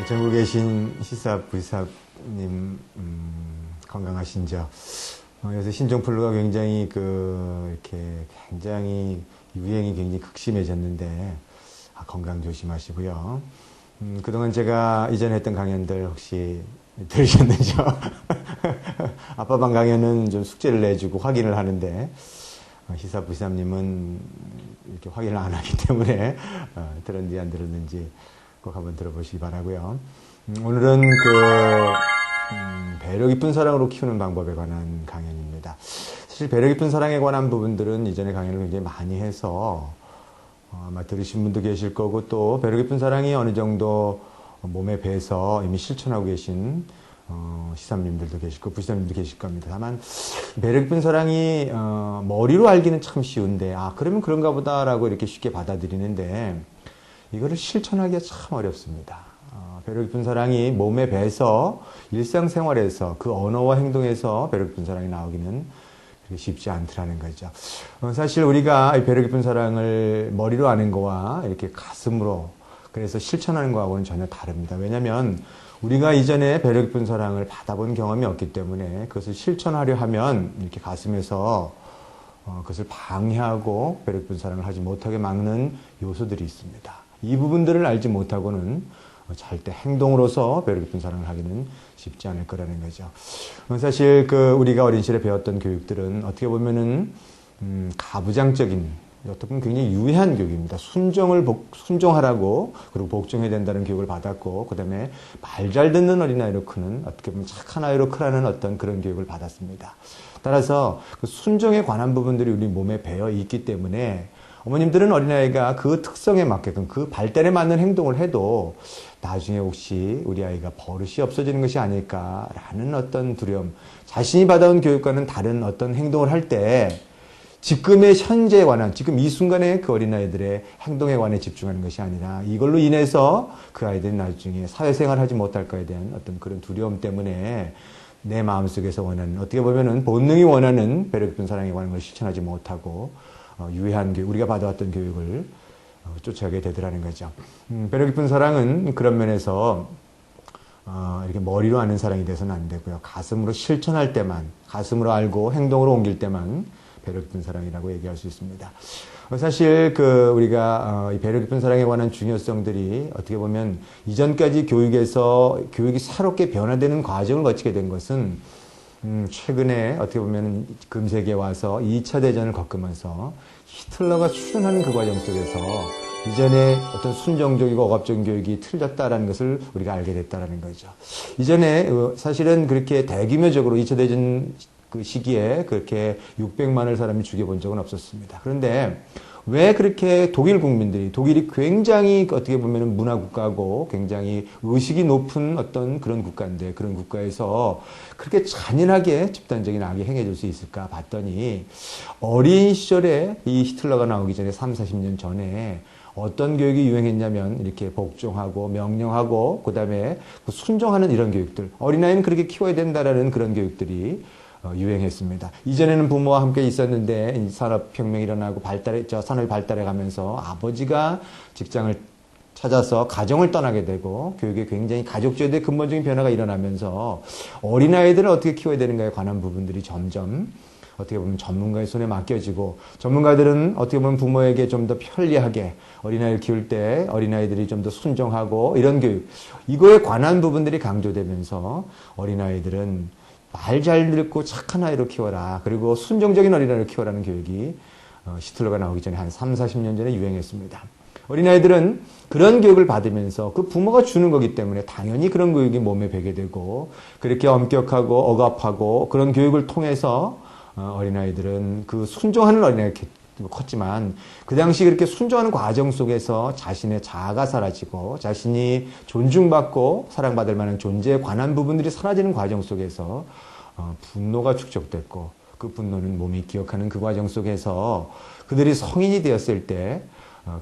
전국에 계신 시삽, 부삽님 건강하신죠? 요새 신종플루가 굉장히 이렇게 굉장히 유행이 굉장히 극심해졌는데 건강 조심하시고요. 그동안 제가 이전에 했던 강연들 혹시 들으셨는지요? 아빠방 강연은 좀 숙제를 내주고 확인을 하는데 시삽, 부삽님은 이렇게 확인을 안 하기 때문에 들었는지 안 들었는지 꼭 한번 들어보시기 바라고요. 오늘은 배려 깊은 사랑으로 키우는 방법에 관한 강연입니다. 사실 배려 깊은 사랑에 관한 부분들은 이전에 강연을 굉장히 많이 해서 아마 들으신 분도 계실 거고, 또 배려 깊은 사랑이 어느 정도 몸에 배서 이미 실천하고 계신 시삼님들도 계실 거고 부시삼님도 계실 겁니다. 다만 배려 깊은 사랑이 머리로 알기는 참 쉬운데 그러면 그런가 보다라고 이렇게 쉽게 받아들이는데 이거를 실천하기가 참 어렵습니다. 배려 깊은 사랑이 몸에 배서 일상생활에서 그 언어와 행동에서 배려 깊은 사랑이 나오기는 쉽지 않더라는 거죠. 사실 우리가 배려 깊은 사랑을 머리로 아는 거와 이렇게 가슴으로 그래서 실천하는 거하고는 전혀 다릅니다. 왜냐하면 우리가 이전에 배려 깊은 사랑을 받아본 경험이 없기 때문에 그것을 실천하려 하면 이렇게 가슴에서 그것을 방해하고 배려 깊은 사랑을 하지 못하게 막는 요소들이 있습니다. 이 부분들을 알지 못하고는 절대 행동으로서 배려 깊은 사랑을 하기는 쉽지 않을 거라는 거죠. 사실 우리가 어린 시절에 배웠던 교육들은 어떻게 보면은 가부장적인, 어떻게 보면 굉장히 유해한 교육입니다. 순종하라고 그리고 복종해야 된다는 교육을 받았고, 그 다음에 말 잘 듣는 어린아이로 크는, 어떻게 보면 착한 아이로 크라는 어떤 그런 교육을 받았습니다. 따라서 순종에 관한 부분들이 우리 몸에 배어 있기 때문에 어머님들은 어린아이가 그 특성에 맞게끔 그 발달에 맞는 행동을 해도 나중에 혹시 우리 아이가 버릇이 없어지는 것이 아닐까라는 어떤 두려움, 자신이 받아온 교육과는 다른 어떤 행동을 할 때 지금의 현재에 관한, 지금 이 순간의 그 어린아이들의 행동에 관해 집중하는 것이 아니라 이걸로 인해서 그 아이들이 나중에 사회생활을 하지 못할 거에 대한 어떤 그런 두려움 때문에 내 마음속에서 원하는, 어떻게 보면은 본능이 원하는 배려 깊은 사랑에 관한 걸 실천하지 못하고 유해한 교육, 우리가 받아왔던 교육을 쫓아가게 되더라는 거죠. 배려 깊은 사랑은 그런 면에서 이렇게 머리로 아는 사랑이 돼서는 안 되고요. 가슴으로 실천할 때만, 가슴으로 알고 행동으로 옮길 때만 배려 깊은 사랑이라고 얘기할 수 있습니다. 사실 우리가 이 배려 깊은 사랑에 관한 중요성들이 어떻게 보면 이전까지 교육에서 교육이 새롭게 변화되는 과정을 거치게 된 것은 최근에 어떻게 보면 금세기에 와서 2차 대전을 겪으면서 히틀러가 추진하는 그 과정 속에서 이전에 어떤 순정적이고 억압적인 교육이 틀렸다라는 것을 우리가 알게 됐다라는 거죠. 이전에 사실은 그렇게 대규모적으로 2차 대전 그 시기에 그렇게 600만을 사람이 죽여본 적은 없었습니다. 그런데 왜 그렇게 독일 국민들이, 독일이 굉장히 어떻게 보면 문화국가고 굉장히 의식이 높은 어떤 그런 국가인데, 그런 국가에서 그렇게 잔인하게 집단적인 악이 행해질 수 있을까 봤더니 어린 시절에 이 히틀러가 나오기 전에 40년 전에 어떤 교육이 유행했냐면 이렇게 복종하고 명령하고 그다음에 순종하는 이런 교육들, 어린아이는 그렇게 키워야 된다라는 그런 교육들이 유행했습니다. 이전에는 부모와 함께 있었는데 산업혁명이 일어나고 산업이 발달해 가면서 아버지가 직장을 찾아서 가정을 떠나게 되고 교육에 굉장히 가족주의의 근본적인 변화가 일어나면서 어린아이들을 어떻게 키워야 되는가에 관한 부분들이 점점 어떻게 보면 전문가의 손에 맡겨지고, 전문가들은 어떻게 보면 부모에게 좀 더 편리하게 어린아이를 키울 때 어린아이들이 좀 더 순종하고 이런 교육, 이거에 관한 부분들이 강조되면서 어린아이들은 말 잘 듣고 착한 아이로 키워라, 그리고 순종적인 어린아이를 키워라는 교육이 히틀러가 나오기 전에 한 40년 전에 유행했습니다. 어린아이들은 그런 교육을 받으면서 그 부모가 주는 거기 때문에 당연히 그런 교육이 몸에 배게 되고, 그렇게 엄격하고 억압하고 그런 교육을 통해서 어린아이들은 그 순종하는 어린아이가 컸지만, 그 당시 그렇게 순종하는 과정 속에서 자신의 자아가 사라지고 자신이 존중받고 사랑받을 만한 존재에 관한 부분들이 사라지는 과정 속에서 분노가 축적됐고, 그 분노는 몸이 기억하는 그 과정 속에서 그들이 성인이 되었을 때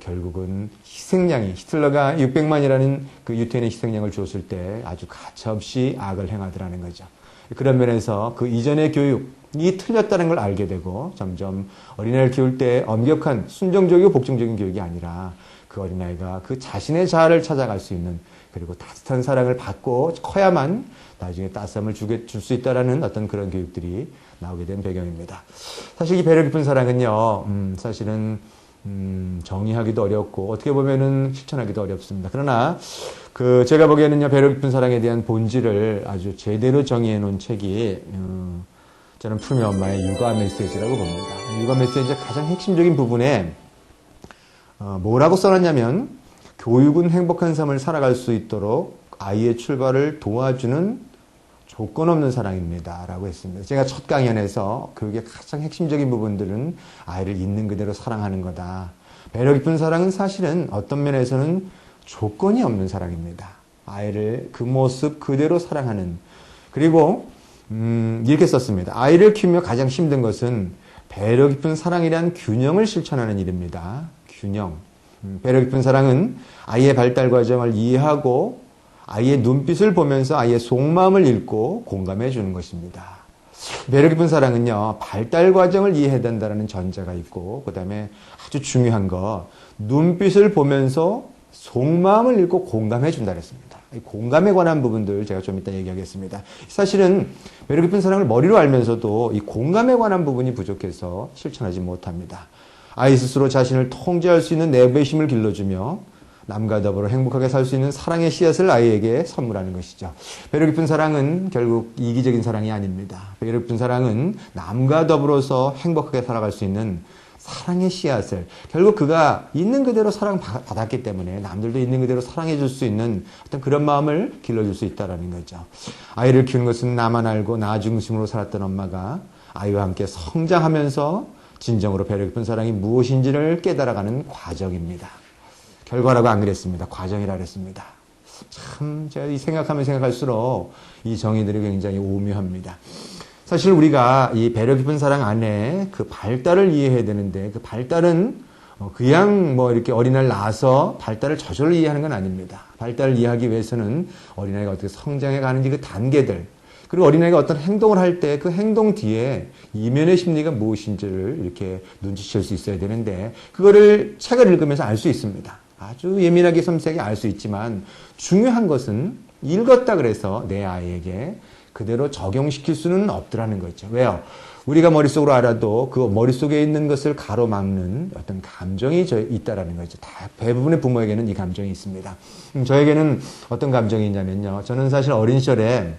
결국은 희생양이, 히틀러가 600만이라는 그 유태인의 희생양을 주었을 때 아주 가차없이 악을 행하더라는 거죠. 그런 면에서 그 이전의 교육이 틀렸다는 걸 알게 되고 점점 어린아이를 키울 때 엄격한 순종적이고 복종적인 교육이 아니라 그 어린아이가 그 자신의 자아를 찾아갈 수 있는 그리고 따뜻한 사랑을 받고 커야만 나중에 따스함을 줄 수 있다라는 어떤 그런 교육들이 나오게 된 배경입니다. 사실 이 배려 깊은 사랑은요, 사실은 정의하기도 어렵고 어떻게 보면은 실천하기도 어렵습니다. 그러나 제가 보기에는요, 배려 깊은 사랑에 대한 본질을 아주 제대로 정의해 놓은 책이 저는 푸르미 엄마의 육아 메시지라고 봅니다. 육아 메시지의 가장 핵심적인 부분에 뭐라고 써놨냐면 교육은 행복한 삶을 살아갈 수 있도록 아이의 출발을 도와주는 조건 없는 사랑입니다. 라고 했습니다. 제가 첫 강연에서 교육의 가장 핵심적인 부분들은 아이를 있는 그대로 사랑하는 거다. 배려 깊은 사랑은 사실은 어떤 면에서는 조건이 없는 사랑입니다. 아이를 그 모습 그대로 사랑하는. 그리고 이렇게 썼습니다. 아이를 키우며 가장 힘든 것은 배려 깊은 사랑이란 균형을 실천하는 일입니다. 균형. 배려 깊은 사랑은 아이의 발달 과정을 이해하고 아이의 눈빛을 보면서 아이의 속마음을 읽고 공감해 주는 것입니다. 배려 깊은 사랑은요, 발달 과정을 이해해야 된다는 전제가 있고, 그 다음에 아주 중요한 거, 눈빛을 보면서 속마음을 읽고 공감해 준다 그랬습니다. 이 공감에 관한 부분들 제가 좀 이따 얘기하겠습니다. 사실은 배려 깊은 사랑을 머리로 알면서도 이 공감에 관한 부분이 부족해서 실천하지 못합니다. 아이 스스로 자신을 통제할 수 있는 내부의 힘을 길러주며 남과 더불어 행복하게 살 수 있는 사랑의 씨앗을 아이에게 선물하는 것이죠. 배려 깊은 사랑은 결국 이기적인 사랑이 아닙니다. 배려 깊은 사랑은 남과 더불어서 행복하게 살아갈 수 있는 사랑의 씨앗을 결국 그가 있는 그대로 사랑받았기 때문에 남들도 있는 그대로 사랑해 줄 수 있는 어떤 그런 마음을 길러줄 수 있다는 거죠. 아이를 키우는 것은 나만 알고 나 중심으로 살았던 엄마가 아이와 함께 성장하면서 진정으로 배려 깊은 사랑이 무엇인지를 깨달아가는 과정입니다. 결과라고 안 그랬습니다. 과정이라 그랬습니다. 참 제가 생각하면 생각할수록 이 정의들이 굉장히 오묘합니다. 사실 우리가 이 배려 깊은 사랑 안에 그 발달을 이해해야 되는데 그 발달은 그냥 뭐 이렇게 어린아이를 낳아서 발달을 저절로 이해하는 건 아닙니다. 발달을 이해하기 위해서는 어린아이가 어떻게 성장해 가는지 그 단계들, 그리고 어린아이가 어떤 행동을 할 때 그 행동 뒤에 이면의 심리가 무엇인지를 이렇게 눈치챌 수 있어야 되는데 그거를 책을 읽으면서 알 수 있습니다. 아주 예민하게 섬세하게 알 수 있지만 중요한 것은 읽었다 그래서 내 아이에게 그대로 적용시킬 수는 없더라는 거죠. 왜요? 우리가 머릿속으로 알아도 그 머릿속에 있는 것을 가로막는 어떤 감정이 있다라는 거죠. 대부분의 부모에게는 이 감정이 있습니다. 저에게는 어떤 감정이 있냐면요. 저는 사실 어린 시절에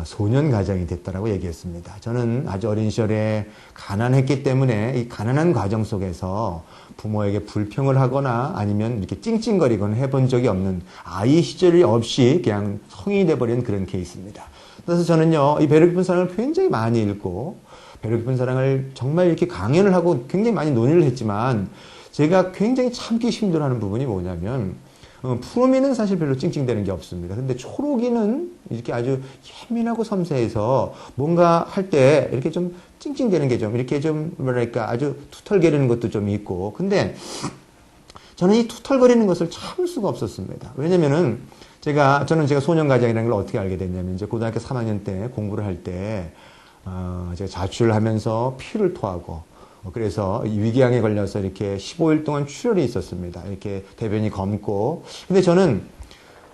소년 가정이 됐다라고 얘기했습니다. 저는 아주 어린 시절에 가난했기 때문에 이 가난한 과정 속에서 부모에게 불평을 하거나 아니면 이렇게 찡찡거리거나 해본 적이 없는 아이 시절이 없이 그냥 성인이 돼버린 그런 케이스입니다. 그래서 저는요, 이 배려 깊은 사랑을 굉장히 많이 읽고 배려 깊은 사랑을 정말 이렇게 강연을 하고 굉장히 많이 논의를 했지만 제가 굉장히 참기 힘들어하는 부분이 뭐냐면 푸르미는 사실 별로 찡찡대는 게 없습니다. 근데 초록이는 이렇게 아주 예민하고 섬세해서 뭔가 할 때 이렇게 좀 찡찡대는 게 좀 이렇게 좀 뭐랄까 아주 투털거리는 것도 좀 있고. 근데 저는 이 투털거리는 것을 참을 수가 없었습니다. 왜냐면은 저는 제가 소년가정이라는 걸 어떻게 알게 됐냐면 이제 고등학교 3학년 때 공부를 할 때 제가 자취를 하면서 피를 토하고 그래서 위궤양에 걸려서 이렇게 15일 동안 출혈이 있었습니다. 이렇게 대변이 검고. 근데 저는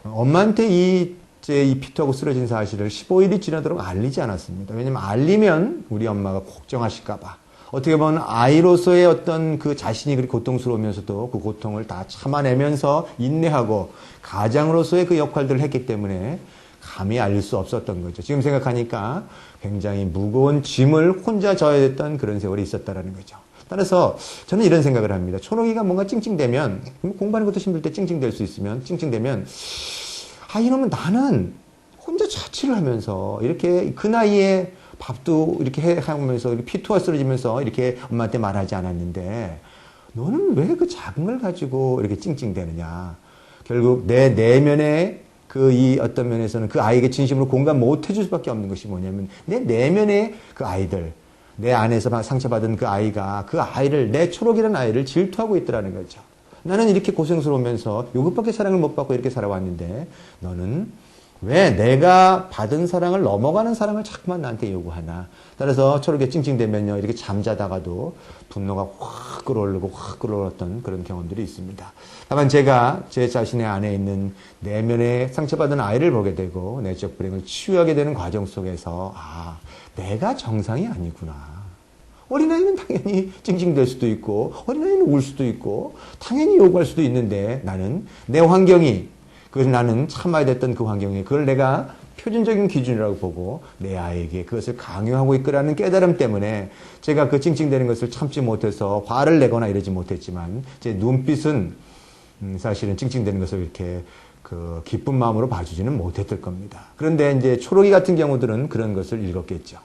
엄마한테 이 피토하고 쓰러진 사실을 15일이 지나도록 알리지 않았습니다. 왜냐면 알리면 우리 엄마가 걱정하실까봐. 어떻게 보면 아이로서의 어떤 그 자신이 그렇게 고통스러우면서도 그 고통을 다 참아내면서 인내하고 가장으로서의 그 역할들을 했기 때문에 감히 알릴 수 없었던 거죠. 지금 생각하니까 굉장히 무거운 짐을 혼자 져야 됐던 그런 세월이 있었다라는 거죠. 따라서 저는 이런 생각을 합니다. 초록이가 뭔가 찡찡대면 공부하는 것도 힘들 때 찡찡댈 수 있으면 찡찡대면 이러면 나는 혼자 자취를 하면서 이렇게 그 나이에 밥도 이렇게 하면서 피토가 쓰러지면서 이렇게 엄마한테 말하지 않았는데 너는 왜 그 작은 걸 가지고 이렇게 찡찡대느냐. 결국 내 내면에 이 어떤 면에서는 그 아이에게 진심으로 공감 못 해줄 수밖에 없는 것이 뭐냐면 내 내면의 그 아이들, 내 안에서 상처받은 그 아이가 그 아이를, 내 초록이라는 아이를 질투하고 있더라는 거죠. 나는 이렇게 고생스러우면서 이것밖에 사랑을 못 받고 이렇게 살아왔는데 너는 왜 내가 받은 사랑을 넘어가는 사랑을 자꾸만 나한테 요구하나. 따라서 초록에 찡찡대면요, 이렇게 잠자다가도 분노가 확 끌어올랐던 그런 경험들이 있습니다. 다만 제가 제 자신의 안에 있는 내면에 상처받은 아이를 보게 되고 내적 불행을 치유하게 되는 과정 속에서 내가 정상이 아니구나. 어린아이는 당연히 찡찡댈 수도 있고 어린아이는 울 수도 있고 당연히 요구할 수도 있는데 나는 내 환경이 나는 참아야 됐던 그 환경에 그걸 내가 표준적인 기준이라고 보고 내 아이에게 그것을 강요하고 있거라는 깨달음 때문에 제가 그 찡찡대는 것을 참지 못해서 화를 내거나 이러지 못했지만 제 눈빛은 사실은 찡찡대는 것을 이렇게 그 기쁜 마음으로 봐주지는 못했을 겁니다. 그런데 이제 초록이 같은 경우들은 그런 것을 읽었겠죠.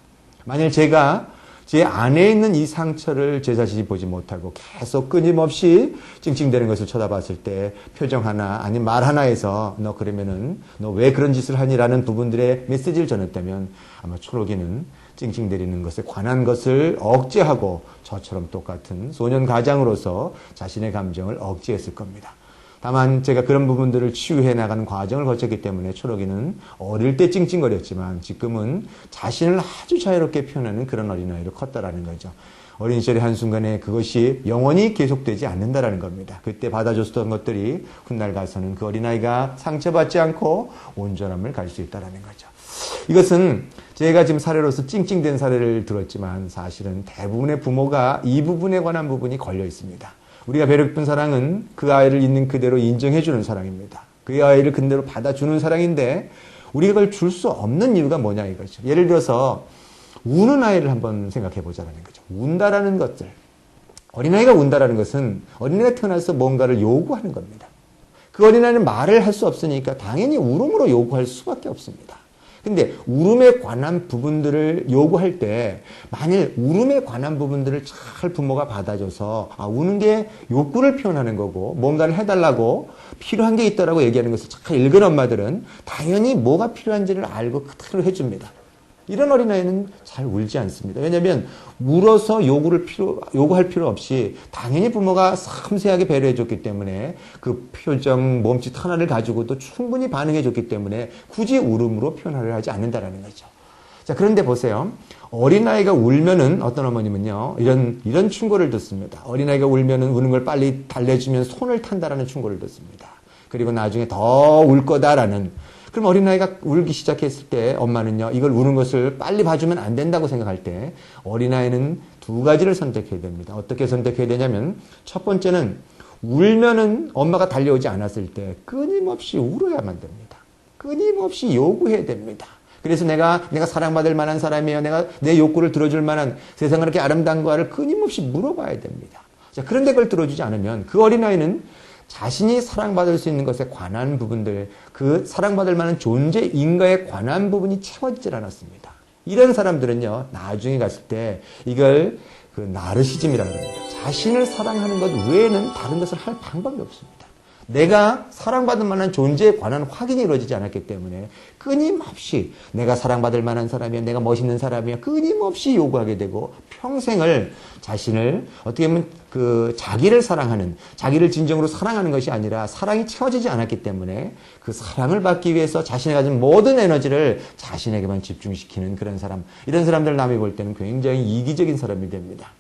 만일 제가 제 안에 있는 이 상처를 제 자신이 보지 못하고 계속 끊임없이 찡찡대는 것을 쳐다봤을 때 표정 하나 아니면 말 하나에서 너 그러면은 너 왜 그런 짓을 하니라는 부분들의 메시지를 전했다면 아마 초록이는 찡찡대리는 것에 관한 것을 억제하고 저처럼 똑같은 소년 가장으로서 자신의 감정을 억제했을 겁니다. 다만 제가 그런 부분들을 치유해 나가는 과정을 거쳤기 때문에 초록이는 어릴 때 찡찡거렸지만 지금은 자신을 아주 자유롭게 표현하는 그런 어린아이로 컸다라는 거죠. 어린 시절의 한순간에 그것이 영원히 계속되지 않는다라는 겁니다. 그때 받아줬던 것들이 훗날 가서는 그 어린아이가 상처받지 않고 온전함을 가질 수 있다라는 거죠. 이것은 제가 지금 사례로서 찡찡댄 사례를 들었지만 사실은 대부분의 부모가 이 부분에 관한 부분이 걸려 있습니다. 우리가 배려 깊은 사랑은 그 아이를 있는 그대로 인정해주는 사랑입니다. 그 아이를 그대로 받아주는 사랑인데 우리가 그걸 줄 수 없는 이유가 뭐냐 이거죠. 예를 들어서 우는 아이를 한번 생각해 보자는 거죠. 운다라는 것들. 어린아이가 운다라는 것은 어린아이가 태어나서 뭔가를 요구하는 겁니다. 그 어린아이는 말을 할 수 없으니까 당연히 울음으로 요구할 수밖에 없습니다. 근데 울음에 관한 부분들을 요구할 때 만일 울음에 관한 부분들을 잘 부모가 받아줘서 우는 게 욕구를 표현하는 거고 뭔가를 해달라고 필요한 게 있다라고 얘기하는 것을 잘 읽은 엄마들은 당연히 뭐가 필요한지를 알고 그대로 해줍니다. 이런 어린아이는 잘 울지 않습니다. 왜냐하면 울어서 요구할 필요 없이 당연히 부모가 섬세하게 배려해줬기 때문에 그 표정, 몸짓 하나를 가지고도 충분히 반응해줬기 때문에 굳이 울음으로 표현을 하지 않는다라는 거죠. 자, 그런데 보세요. 어린아이가 울면은 어떤 어머님은요, 이런 충고를 듣습니다. 어린아이가 울면은 우는 걸 빨리 달래주면 손을 탄다라는 충고를 듣습니다. 그리고 나중에 더 울 거다라는 그럼 어린아이가 울기 시작했을 때 엄마는요, 이걸 우는 것을 빨리 봐주면 안 된다고 생각할 때 어린아이는 두 가지를 선택해야 됩니다. 어떻게 선택해야 되냐면 첫 번째는 울면은 엄마가 달려오지 않았을 때 끊임없이 울어야만 됩니다. 끊임없이 요구해야 됩니다. 그래서 내가 사랑받을 만한 사람이에요. 내가 내 욕구를 들어줄 만한 세상은 그렇게 아름다운가를 끊임없이 물어봐야 됩니다. 자, 그런데 그걸 들어주지 않으면 그 어린아이는 자신이 사랑받을 수 있는 것에 관한 부분들, 그 사랑받을 만한 존재인가에 관한 부분이 채워지질 않았습니다. 이런 사람들은요, 나중에 갔을 때 이걸 그 나르시즘이라고 합니다. 자신을 사랑하는 것 외에는 다른 것을 할 방법이 없습니다. 내가 사랑받을 만한 존재에 관한 확인이 이루어지지 않았기 때문에 끊임없이 내가 사랑받을 만한 사람이야, 내가 멋있는 사람이야, 끊임없이 요구하게 되고 평생을 자신을 어떻게 보면 그 자기를 사랑하는, 자기를 진정으로 사랑하는 것이 아니라 사랑이 채워지지 않았기 때문에 그 사랑을 받기 위해서 자신이 가진 모든 에너지를 자신에게만 집중시키는 그런 사람, 이런 사람들 남이 볼 때는 굉장히 이기적인 사람이 됩니다.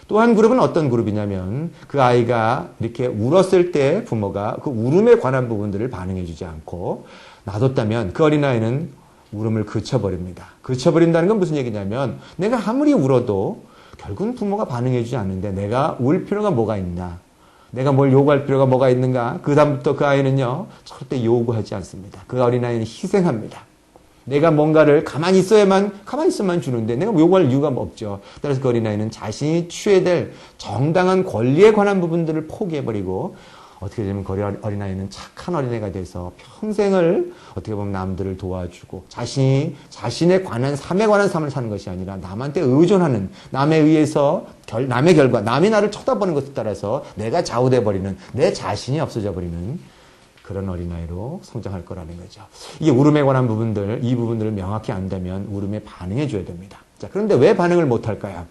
또 한 그룹은 어떤 그룹이냐면 그 아이가 이렇게 울었을 때 부모가 그 울음에 관한 부분들을 반응해 주지 않고 놔뒀다면 그 어린아이는 울음을 그쳐버립니다. 그쳐버린다는 건 무슨 얘기냐면 내가 아무리 울어도 결국은 부모가 반응해 주지 않는데 내가 울 필요가 뭐가 있나, 내가 뭘 요구할 필요가 뭐가 있는가. 그 다음부터 그 아이는요 절대 요구하지 않습니다. 그 어린아이는 희생합니다. 내가 뭔가를 가만히 있으면 주는데 내가 요구할 이유가 없죠. 따라서 그 어린아이는 자신이 취해야 될 정당한 권리에 관한 부분들을 포기해버리고 어떻게 되면 그 어린아이는 착한 어린애가 돼서 평생을 어떻게 보면 남들을 도와주고 자신에 관한 삶에 관한 삶을 사는 것이 아니라 남한테 의존하는, 남에 의해서 남의 결과, 남이 나를 쳐다보는 것에 따라서 내가 좌우돼버리는, 내 자신이 없어져 버리는 그런 어린아이로 성장할 거라는 거죠. 이게 울음에 관한 부분들, 이 부분들을 명확히 안다면 울음에 반응해 줘야 됩니다. 자, 그런데 왜 반응을 못 할까요?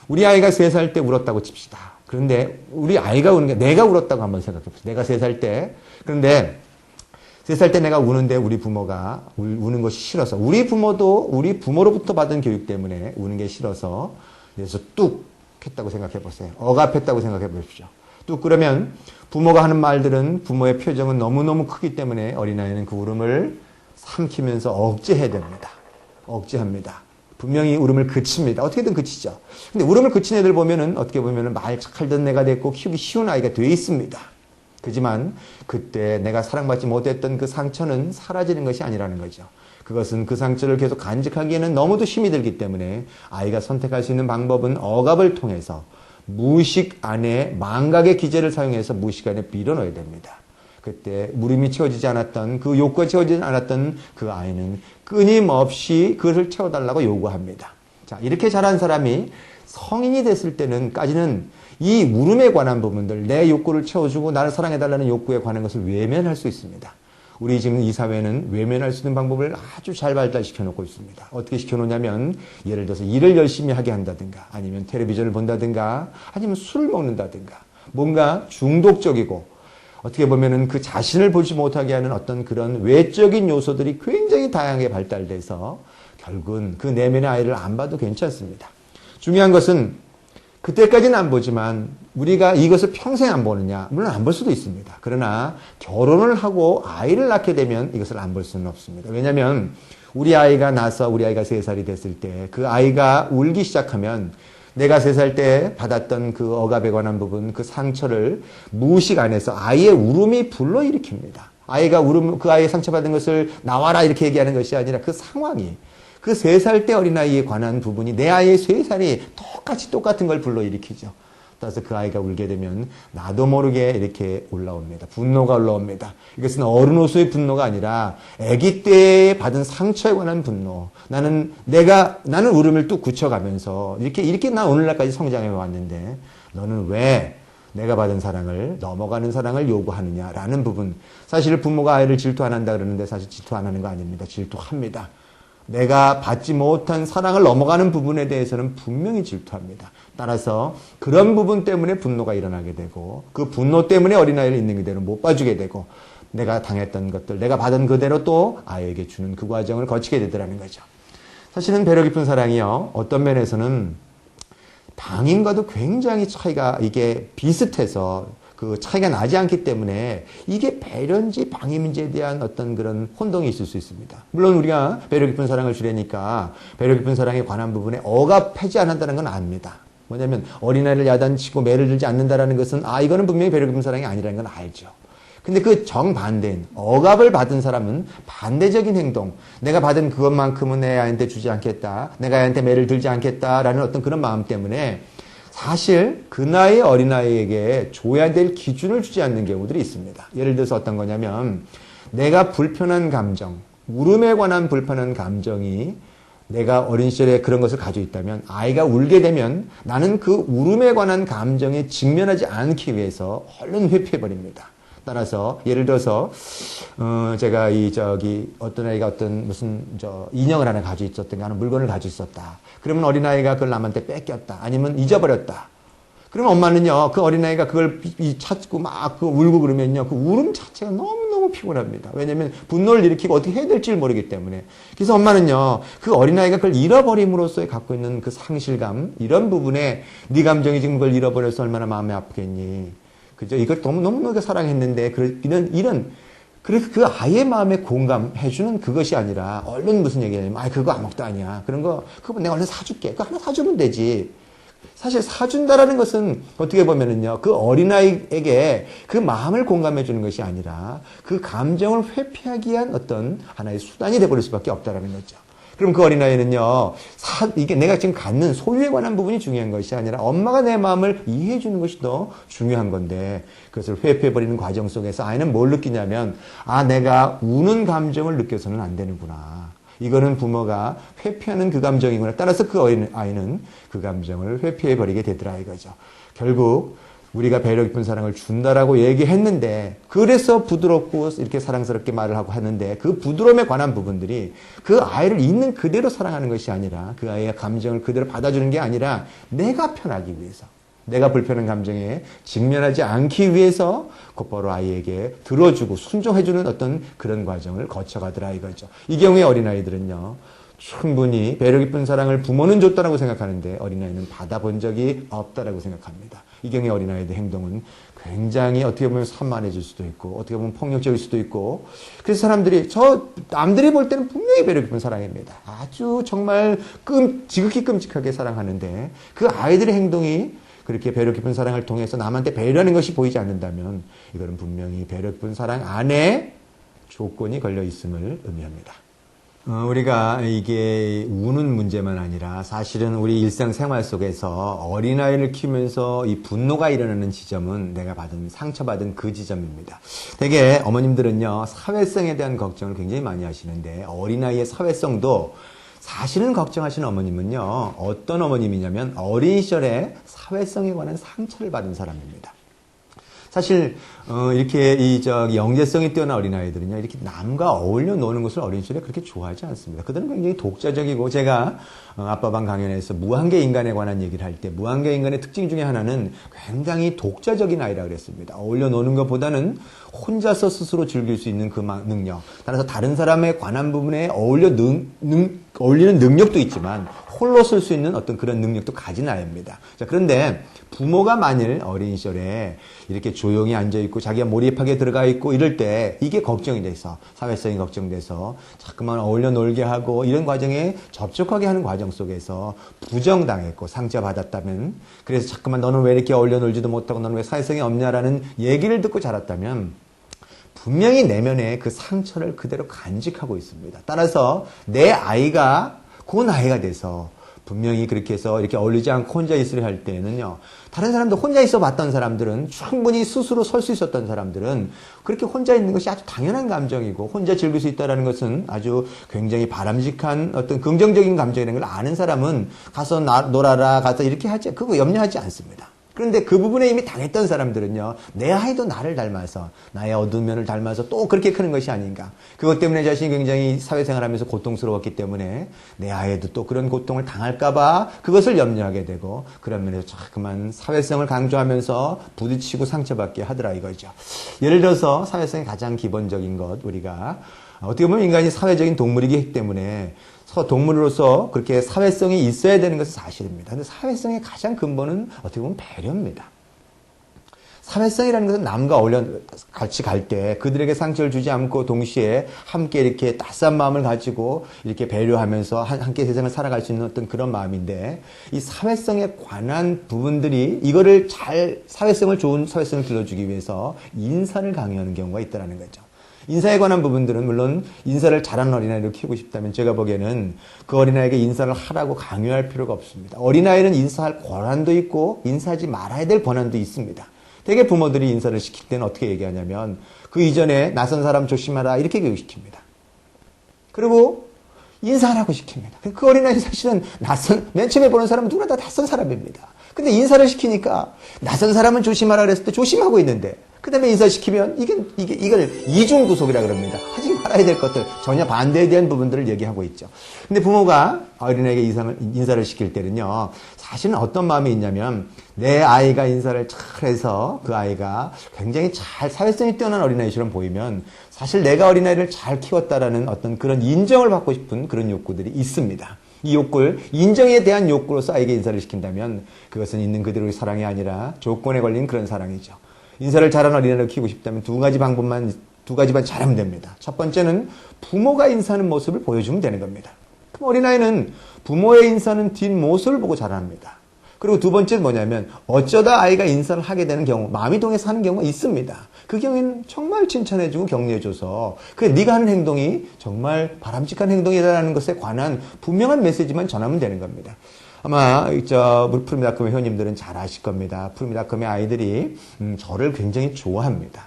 우리 아이가 3살 때 울었다고 칩시다. 그런데 우리 아이가 우는 게 내가 울었다고 한번 생각해 보세요. 내가 3살 때. 그런데 3살 때 내가 우는데 우리 부모가 우는 것이 싫어서, 우리 부모도 우리 부모로부터 받은 교육 때문에 우는 게 싫어서 그래서 뚝 했다고 생각해 보세요. 억압했다고 생각해 보십시오. 뚝 그러면 부모가 하는 말들은, 부모의 표정은 너무너무 크기 때문에 어린아이는 그 울음을 삼키면서 억제해야 됩니다. 억제합니다. 분명히 울음을 그칩니다. 어떻게든 그치죠. 근데 울음을 그친 애들 보면은 어떻게 보면은 말 잘 듣는 애가 됐고 키우기 쉬운 아이가 돼 있습니다. 그지만 그때 내가 사랑받지 못했던 그 상처는 사라지는 것이 아니라는 거죠. 그것은 그 상처를 계속 간직하기에는 너무도 힘이 들기 때문에 아이가 선택할 수 있는 방법은 억압을 통해서 무의식 안에 망각의 기제를 사용해서 무의식 안에 밀어넣어야 됩니다. 그때 물음이 채워지지 않았던, 그 욕구가 채워지지 않았던 그 아이는 끊임없이 그것을 채워달라고 요구합니다. 자, 이렇게 자란 사람이 성인이 됐을 때는까지는 이 울음에 관한 부분들, 내 욕구를 채워주고 나를 사랑해달라는 욕구에 관한 것을 외면할 수 있습니다. 우리 지금 이 사회는 외면할 수 있는 방법을 아주 잘 발달시켜 놓고 있습니다. 어떻게 시켜놓냐면, 예를 들어서 일을 열심히 하게 한다든가, 아니면 텔레비전을 본다든가, 아니면 술을 먹는다든가, 뭔가 중독적이고, 어떻게 보면은 그 자신을 보지 못하게 하는 어떤 그런 외적인 요소들이 굉장히 다양하게 발달돼서 결국은 그 내면의 아이를 안 봐도 괜찮습니다. 중요한 것은 그때까지는 안 보지만 우리가 이것을 평생 안 보느냐? 물론 안 볼 수도 있습니다. 그러나 결혼을 하고 아이를 낳게 되면 이것을 안 볼 수는 없습니다. 왜냐하면 우리 아이가 나서 우리 아이가 3살이 됐을 때 그 아이가 울기 시작하면 내가 3살 때 받았던 그 억압에 관한 부분, 그 상처를 무의식 안에서 아이의 울음이 불러일으킵니다. 아이가 그 아이의 상처받은 것을 나와라 이렇게 얘기하는 것이 아니라 그 상황이, 그 3살 때 어린아이에 관한 부분이 내 아이의 3살이 똑같은 걸 불러일으키죠. 따라서 그 아이가 울게 되면 나도 모르게 이렇게 올라옵니다. 분노가 올라옵니다. 이것은 어른으로서의 분노가 아니라 아기 때 받은 상처에 관한 분노. 나는 울음을 뚝 굳혀가면서 이렇게 나 오늘날까지 성장해 왔는데 너는 왜 내가 받은 사랑을, 넘어가는 사랑을 요구하느냐라는 부분. 사실 부모가 아이를 질투 안 한다 그러는데 사실 질투 안 하는 거 아닙니다. 질투합니다. 내가 받지 못한 사랑을 넘어가는 부분에 대해서는 분명히 질투합니다. 따라서 그런 부분 때문에 분노가 일어나게 되고, 그 분노 때문에 어린아이를 있는 그대로 못 봐주게 되고, 내가 당했던 것들, 내가 받은 그대로 또 아이에게 주는 그 과정을 거치게 되더라는 거죠. 사실은 배려 깊은 사랑이요, 어떤 면에서는 방임과도 굉장히 차이가 이게 비슷해서 그 차이가 나지 않기 때문에 이게 배려인지 방임인지에 대한 어떤 그런 혼동이 있을 수 있습니다. 물론 우리가 배려 깊은 사랑을 주려니까 배려 깊은 사랑에 관한 부분에 억압하지 않는다는 건 압니다. 뭐냐면 어린아이를 야단치고 매를 들지 않는다는 것은 이거는 분명히 배려 깊은 사랑이 아니라는 건 알죠. 근데 그 정반대인 억압을 받은 사람은 반대적인 행동, 내가 받은 그것만큼은 내 아이한테 주지 않겠다, 내가 아이한테 매를 들지 않겠다라는 어떤 그런 마음 때문에 사실 그 나이의 어린아이에게 줘야 될 기준을 주지 않는 경우들이 있습니다. 예를 들어서 어떤 거냐면 내가 불편한 감정, 울음에 관한 불편한 감정이 내가 어린 시절에 그런 것을 가지고 있다면 아이가 울게 되면 나는 그 울음에 관한 감정에 직면하지 않기 위해서 얼른 회피해버립니다. 따라서 예를 들어서 제가 어떤 아이가 어떤 무슨 인형을 하나 가지고 있었던가 하는 물건을 가지고 있었다. 그러면 어린아이가 그걸 남한테 뺏겼다. 아니면 잊어버렸다. 그러면 엄마는요, 그 어린아이가 그걸 찾고 막 울고 그러면요, 그 울음 자체가 너무너무 피곤합니다. 왜냐면 분노를 일으키고 어떻게 해야 될지 모르기 때문에. 그래서 엄마는요, 그 어린아이가 그걸 잃어버림으로써 갖고 있는 그 상실감, 이런 부분에 네 감정이 지금 그걸 잃어버려서 얼마나 마음이 아프겠니. 그죠? 이걸 너무너무 사랑했는데, 그래서 그 아이의 마음에 공감해주는 그것이 아니라, 얼른 무슨 얘기냐면, 그거 아무것도 아니야. 그거 내가 얼른 사줄게. 그거 하나 사주면 되지. 사실 사준다라는 것은 어떻게 보면은요, 그 어린아이에게 그 마음을 공감해주는 것이 아니라, 그 감정을 회피하기 위한 어떤 하나의 수단이 되어버릴 수밖에 없다라는 거죠. 그럼 그 어린아이는요, 이게 내가 지금 갖는 소유에 관한 부분이 중요한 것이 아니라 엄마가 내 마음을 이해해 주는 것이 더 중요한 건데, 그것을 회피해버리는 과정 속에서 아이는 뭘 느끼냐면, 내가 우는 감정을 느껴서는 안 되는구나. 이거는 부모가 회피하는 그 감정이구나. 따라서 그 아이는 그 감정을 회피해버리게 되더라 이거죠. 결국 우리가 배려 깊은 사랑을 준다라고 얘기했는데, 그래서 부드럽고 이렇게 사랑스럽게 말을 하고 하는데, 그 부드러움에 관한 부분들이 그 아이를 있는 그대로 사랑하는 것이 아니라, 그 아이의 감정을 그대로 받아주는 게 아니라 내가 편하기 위해서, 내가 불편한 감정에 직면하지 않기 위해서 곧바로 아이에게 들어주고 순종해주는 어떤 그런 과정을 거쳐가더라 이거죠. 이 경우에 어린아이들은요, 충분히 배려 깊은 사랑을 부모는 줬다라고 생각하는데 어린아이는 받아본 적이 없다라고 생각합니다. 이 경우에 어린아이들 행동은 굉장히 어떻게 보면 산만해질 수도 있고 어떻게 보면 폭력적일 수도 있고, 그래서 사람들이 남들이 볼 때는 분명히 배려 깊은 사랑입니다. 아주 정말 지극히 끔찍하게 사랑하는데 그 아이들의 행동이 그렇게 배려 깊은 사랑을 통해서 남한테 배려하는 것이 보이지 않는다면 이거는 분명히 배려 깊은 사랑 안에 조건이 걸려 있음을 의미합니다. 우리가 이게 우는 문제만 아니라 사실은 우리 일상생활 속에서 어린아이를 키우면서 이 분노가 일어나는 지점은 내가 상처받은 그 지점입니다. 되게 어머님들은요, 사회성에 대한 걱정을 굉장히 많이 하시는데 어린아이의 사회성도 사실은 걱정하시는 어머님은요, 어떤 어머님이냐면 어린 시절에 사회성에 관한 상처를 받은 사람입니다. 사실 이렇게 영재성이 뛰어난 어린아이들은요, 이렇게 남과 어울려 노는 것을 어린 시절에 그렇게 좋아하지 않습니다. 그들은 굉장히 독자적이고, 제가 아빠방 강연에서 무한계 인간에 관한 얘기를 할 때 무한계 인간의 특징 중에 하나는 굉장히 독자적인 아이라 그랬습니다. 어울려 노는 것보다는 혼자서 스스로 즐길 수 있는 그 능력, 따라서 다른 사람에 관한 부분에 어울리는 능력도 있지만 홀로 설 수 있는 어떤 그런 능력도 가진 아이입니다. 자, 그런데 부모가 만일 어린 시절에 이렇게 조용히 앉아있고 자기가 몰입하게 들어가 있고 이럴 때 이게 걱정이 돼서, 사회성이 걱정돼서 자꾸만 어울려 놀게 하고 이런 과정에 접촉하게 하는 과정 속에서 부정당했고 상처받았다면, 그래서 자꾸만 너는 왜 이렇게 어울려 놀지도 못하고 너는 왜 사회성이 없냐라는 얘기를 듣고 자랐다면 분명히 내면에 그 상처를 그대로 간직하고 있습니다. 따라서 내 아이가 그 나이가 돼서 분명히 그렇게 해서 이렇게 어울리지 않고 혼자 있으려 할 때는요, 다른 사람들, 혼자 있어 봤던 사람들은, 충분히 스스로 설 수 있었던 사람들은 그렇게 혼자 있는 것이 아주 당연한 감정이고 혼자 즐길 수 있다는 것은 아주 굉장히 바람직한 어떤 긍정적인 감정이라는 걸 아는 사람은 가서 놀아라, 가서 이렇게 하지, 그거 염려하지 않습니다. 그런데 그 부분에 이미 당했던 사람들은요, 내 아이도 나를 닮아서, 나의 어두운 면을 닮아서 또 그렇게 크는 것이 아닌가. 그것 때문에 자신이 굉장히 사회생활하면서 고통스러웠기 때문에 내 아이도 또 그런 고통을 당할까봐 그것을 염려하게 되고, 그런 면에서 자꾸만 사회성을 강조하면서 부딪히고 상처받게 하더라 이거죠. 예를 들어서 사회성의 가장 기본적인 것, 우리가 어떻게 보면 인간이 사회적인 동물이기 때문에 동물로서 그렇게 사회성이 있어야 되는 것은 사실입니다. 그런데 사회성의 가장 근본은 어떻게 보면 배려입니다. 사회성이라는 것은 남과 어울려 같이 갈 때 그들에게 상처를 주지 않고 동시에 함께 이렇게 따스한 마음을 가지고 이렇게 배려하면서 함께 세상을 살아갈 수 있는 어떤 그런 마음인데, 이 사회성에 관한 부분들이 이거를 사회성을 좋은 사회성을 길러주기 위해서 인사를 강요하는 경우가 있다는 거죠. 인사에 관한 부분들은 물론 인사를 잘하는 어린아이를 키우고 싶다면 제가 보기에는 그 어린아이에게 인사를 하라고 강요할 필요가 없습니다. 어린아이는 인사할 권한도 있고 인사하지 말아야 될 권한도 있습니다. 대개 부모들이 인사를 시킬 때는 어떻게 얘기하냐면 그 이전에 낯선 사람 조심하라 이렇게 교육시킵니다. 그리고 인사하라고 시킵니다. 그 어린아이는 사실은 맨 처음에 보는 사람은 누구나 다 낯선 사람입니다. 근데 인사를 시키니까 낯선 사람은 조심하라 그랬을 때 조심하고 있는데, 그 다음에 인사시키면 이걸 이중구속이라 그럽니다. 하지 말아야 될 것들, 전혀 반대에 대한 부분들을 얘기하고 있죠. 근데 부모가 어린아이에게 인사를 시킬 때는요, 사실은 어떤 마음이 있냐면, 내 아이가 인사를 잘 해서 그 아이가 굉장히 사회성이 뛰어난 어린아이처럼 보이면 사실 내가 어린아이를 잘 키웠다라는 어떤 그런 인정을 받고 싶은 그런 욕구들이 있습니다. 이 욕구를, 인정에 대한 욕구로서 아이에게 인사를 시킨다면 그것은 있는 그대로의 사랑이 아니라 조건에 걸린 그런 사랑이죠. 인사를 잘하는 어린아이를 키우고 싶다면 두 가지만 잘하면 됩니다. 첫 번째는 부모가 인사하는 모습을 보여주면 되는 겁니다. 그럼 어린아이는 부모의 인사하는 뒷모습을 보고 자랍니다. 그리고 두 번째는 뭐냐면 어쩌다 아이가 인사를 하게 되는 경우, 마음이 동해서 하는 경우가 있습니다. 그 경우에는 정말 칭찬해주고 격려해줘서 네가 하는 행동이 정말 바람직한 행동이라는 것에 관한 분명한 메시지만 전하면 되는 겁니다. 아마 푸르미닷컴의 회원님들은 잘 아실 겁니다. 푸르미닷컴의 아이들이 저를 굉장히 좋아합니다.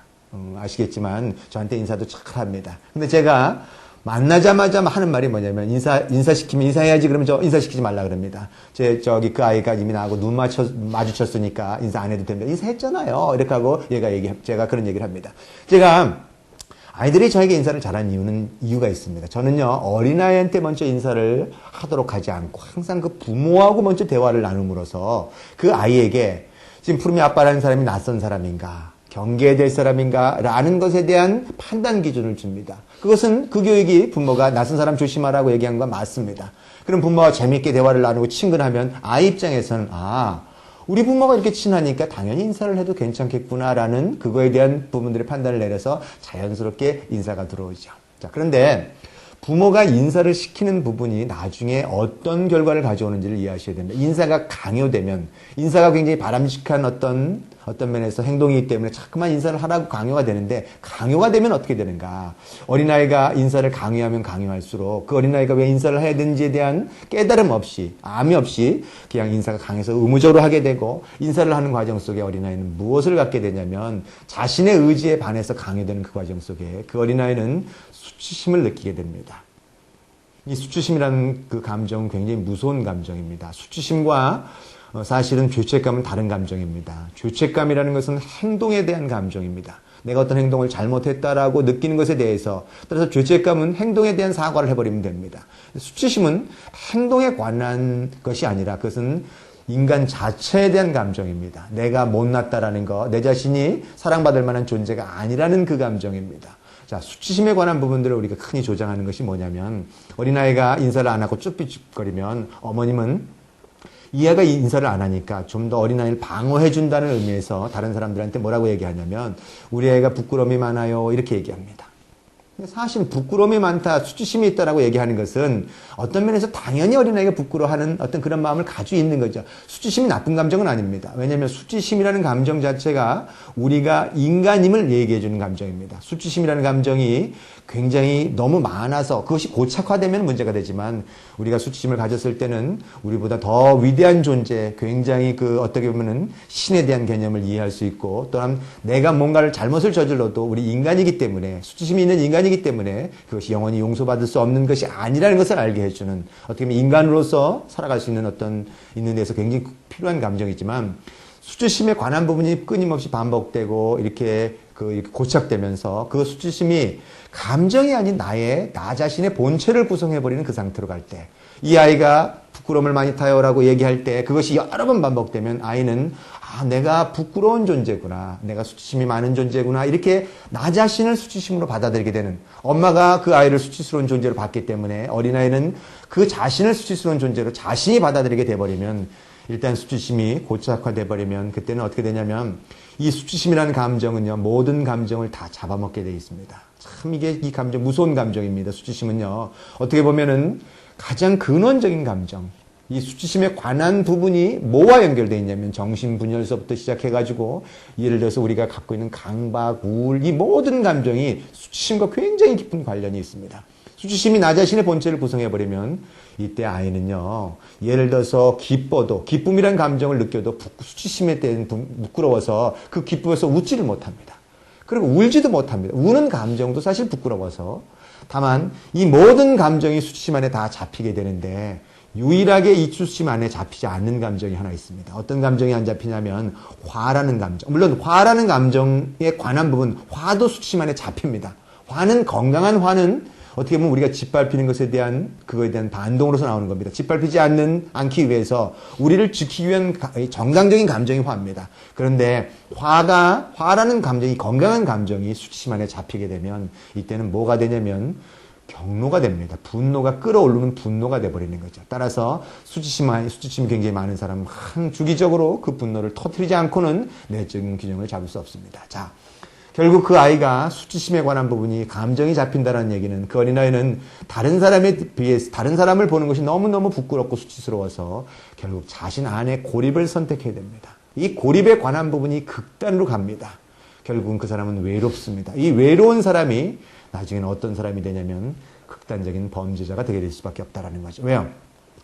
아시겠지만 저한테 인사도 잘 합니다. 근데 제가 만나자마자 하는 말이 뭐냐면 인사시키면 인사해야지, 그러면 저 인사시키지 말라 그럽니다. 그 아이가 이미 나하고 눈 마주쳤으니까 인사 안 해도 됩니다. 인사했잖아요. 이렇게 하고 제가 그런 얘기를 합니다. 제가 아이들이 저에게 인사를 잘하는 이유가 있습니다. 저는요, 어린아이한테 먼저 인사를 하도록 하지 않고 항상 그 부모하고 먼저 대화를 나눔으로써 그 아이에게 지금 푸름이 아빠라는 사람이 낯선 사람인가, 경계해야 될 사람인가 라는 것에 대한 판단 기준을 줍니다. 그것은 그 교육이 부모가 낯선 사람 조심하라고 얘기한 건 맞습니다. 그럼 부모와 재밌게 대화를 나누고 친근하면 아이 입장에서는 우리 부모가 이렇게 친하니까 당연히 인사를 해도 괜찮겠구나라는 그거에 대한 부모들의 판단을 내려서 자연스럽게 인사가 들어오죠. 자, 그런데 부모가 인사를 시키는 부분이 나중에 어떤 결과를 가져오는지를 이해하셔야 됩니다. 인사가 강요되면, 인사가 굉장히 바람직한 어떤 면에서 행동이기 때문에 자꾸만 인사를 하라고 강요가 되는데, 강요가 되면 어떻게 되는가? 어린아이가 인사를 강요하면 강요할수록 그 어린아이가 왜 인사를 해야 되는지에 대한 깨달음 없이, 암이 없이 그냥 인사가 강해서 의무적으로 하게 되고, 인사를 하는 과정 속에 어린아이는 무엇을 갖게 되냐면 자신의 의지에 반해서 강요되는 그 과정 속에 그 어린아이는 수치심을 느끼게 됩니다. 이 수치심이라는 그 감정은 굉장히 무서운 감정입니다. 수치심과 사실은 죄책감은 다른 감정입니다. 죄책감이라는 것은 행동에 대한 감정입니다. 내가 어떤 행동을 잘못했다라고 느끼는 것에 대해서, 따라서 죄책감은 행동에 대한 사과를 해버리면 됩니다. 수치심은 행동에 관한 것이 아니라 그것은 인간 자체에 대한 감정입니다. 내가 못났다라는 거, 내 자신이 사랑받을 만한 존재가 아니라는 그 감정입니다. 자, 수치심에 관한 부분들을 우리가 흔히 조장하는 것이 뭐냐면, 어린아이가 인사를 안 하고 쭈삣쭈삣거리면 어머님은 이 아이가 인사를 안 하니까 좀 더 어린아이를 방어해준다는 의미에서 다른 사람들한테 뭐라고 얘기하냐면, 우리 아이가 부끄러움이 많아요, 이렇게 얘기합니다. 사실 부끄러움이 많다, 수치심이 있다라고 얘기하는 것은 어떤 면에서 당연히 어린아이가 부끄러워하는 어떤 그런 마음을 가지고 있는 거죠. 수치심이 나쁜 감정은 아닙니다. 왜냐하면 수치심이라는 감정 자체가 우리가 인간임을 얘기해 주는 감정입니다. 수치심이라는 감정이 굉장히 너무 많아서 그것이 고착화되면 문제가 되지만, 우리가 수치심을 가졌을 때는 우리보다 더 위대한 존재, 굉장히 어떻게 보면은 신에 대한 개념을 이해할 수 있고, 또한 내가 뭔가를 잘못을 저질러도 우리 인간이기 때문에, 수치심이 있는 인간이기 때문에 그것이 영원히 용서받을 수 없는 것이 아니라는 것을 알게 해주는, 어떻게 보면 인간으로서 살아갈 수 있는 있는 데서 굉장히 필요한 감정이지만, 수치심에 관한 부분이 끊임없이 반복되고 이렇게 고착되면서 그 수치심이 감정이 아닌 나 자신의 본체를 구성해버리는 그 상태로 갈 때, 이 아이가 부끄러움을 많이 타요라고 얘기할 때 그것이 여러 번 반복되면 아이는 내가 부끄러운 존재구나, 내가 수치심이 많은 존재구나, 이렇게 나 자신을 수치심으로 받아들이게 되는, 엄마가 그 아이를 수치스러운 존재로 봤기 때문에 어린아이는 그 자신을 수치스러운 존재로 자신이 받아들이게 돼버리면, 일단 수치심이 고착화돼 버리면 그때는 어떻게 되냐면, 이 수치심이라는 감정은요, 모든 감정을 다 잡아먹게 되어 있습니다. 참 이 감정 무서운 감정입니다. 수치심은요, 어떻게 보면은 가장 근원적인 감정, 이 수치심에 관한 부분이 뭐와 연결되어 있냐면 정신분열서부터 시작해가지고, 예를 들어서 우리가 갖고 있는 강박, 우울, 이 모든 감정이 수치심과 굉장히 깊은 관련이 있습니다. 수치심이 나 자신의 본체를 구성해버리면 이때 아이는요, 예를 들어서 기쁨이라는 감정을 느껴도 수치심에 대한 부끄러워서 그 기쁨에서 웃지를 못합니다. 그리고 울지도 못합니다. 우는 감정도 사실 부끄러워서. 다만 이 모든 감정이 수치심 안에 다 잡히게 되는데, 유일하게 이 수치심 안에 잡히지 않는 감정이 하나 있습니다. 어떤 감정이 안 잡히냐면 화라는 감정. 물론 화라는 감정에 관한 부분, 화도 수치심 안에 잡힙니다. 건강한 화는 어떻게 보면 우리가 짓밟히는 것에 대한, 그거에 대한 반동으로서 나오는 겁니다. 짓밟히지 않기 위해서 우리를 지키기 위한 정상적인 감정이 화입니다. 그런데 화라는 감정이, 건강한 감정이 수치심 안에 잡히게 되면 이때는 뭐가 되냐면 경로가 됩니다. 분노가 끓어오르는 분노가 돼버리는 거죠. 따라서 수치심이 굉장히 많은 사람은 주기적으로 그 분노를 터뜨리지 않고는 내적인 균형을 잡을 수 없습니다. 자, 결국 그 아이가 수치심에 관한 부분이 감정이 잡힌다는 얘기는, 그 어린아이는 다른 사람에 비해서 다른 사람을 보는 것이 너무너무 부끄럽고 수치스러워서 결국 자신 안에 고립을 선택해야 됩니다. 이 고립에 관한 부분이 극단으로 갑니다. 결국은 그 사람은 외롭습니다. 이 외로운 사람이 나중에는 어떤 사람이 되냐면 극단적인 범죄자가 되게 될 수밖에 없다는 거죠. 왜요?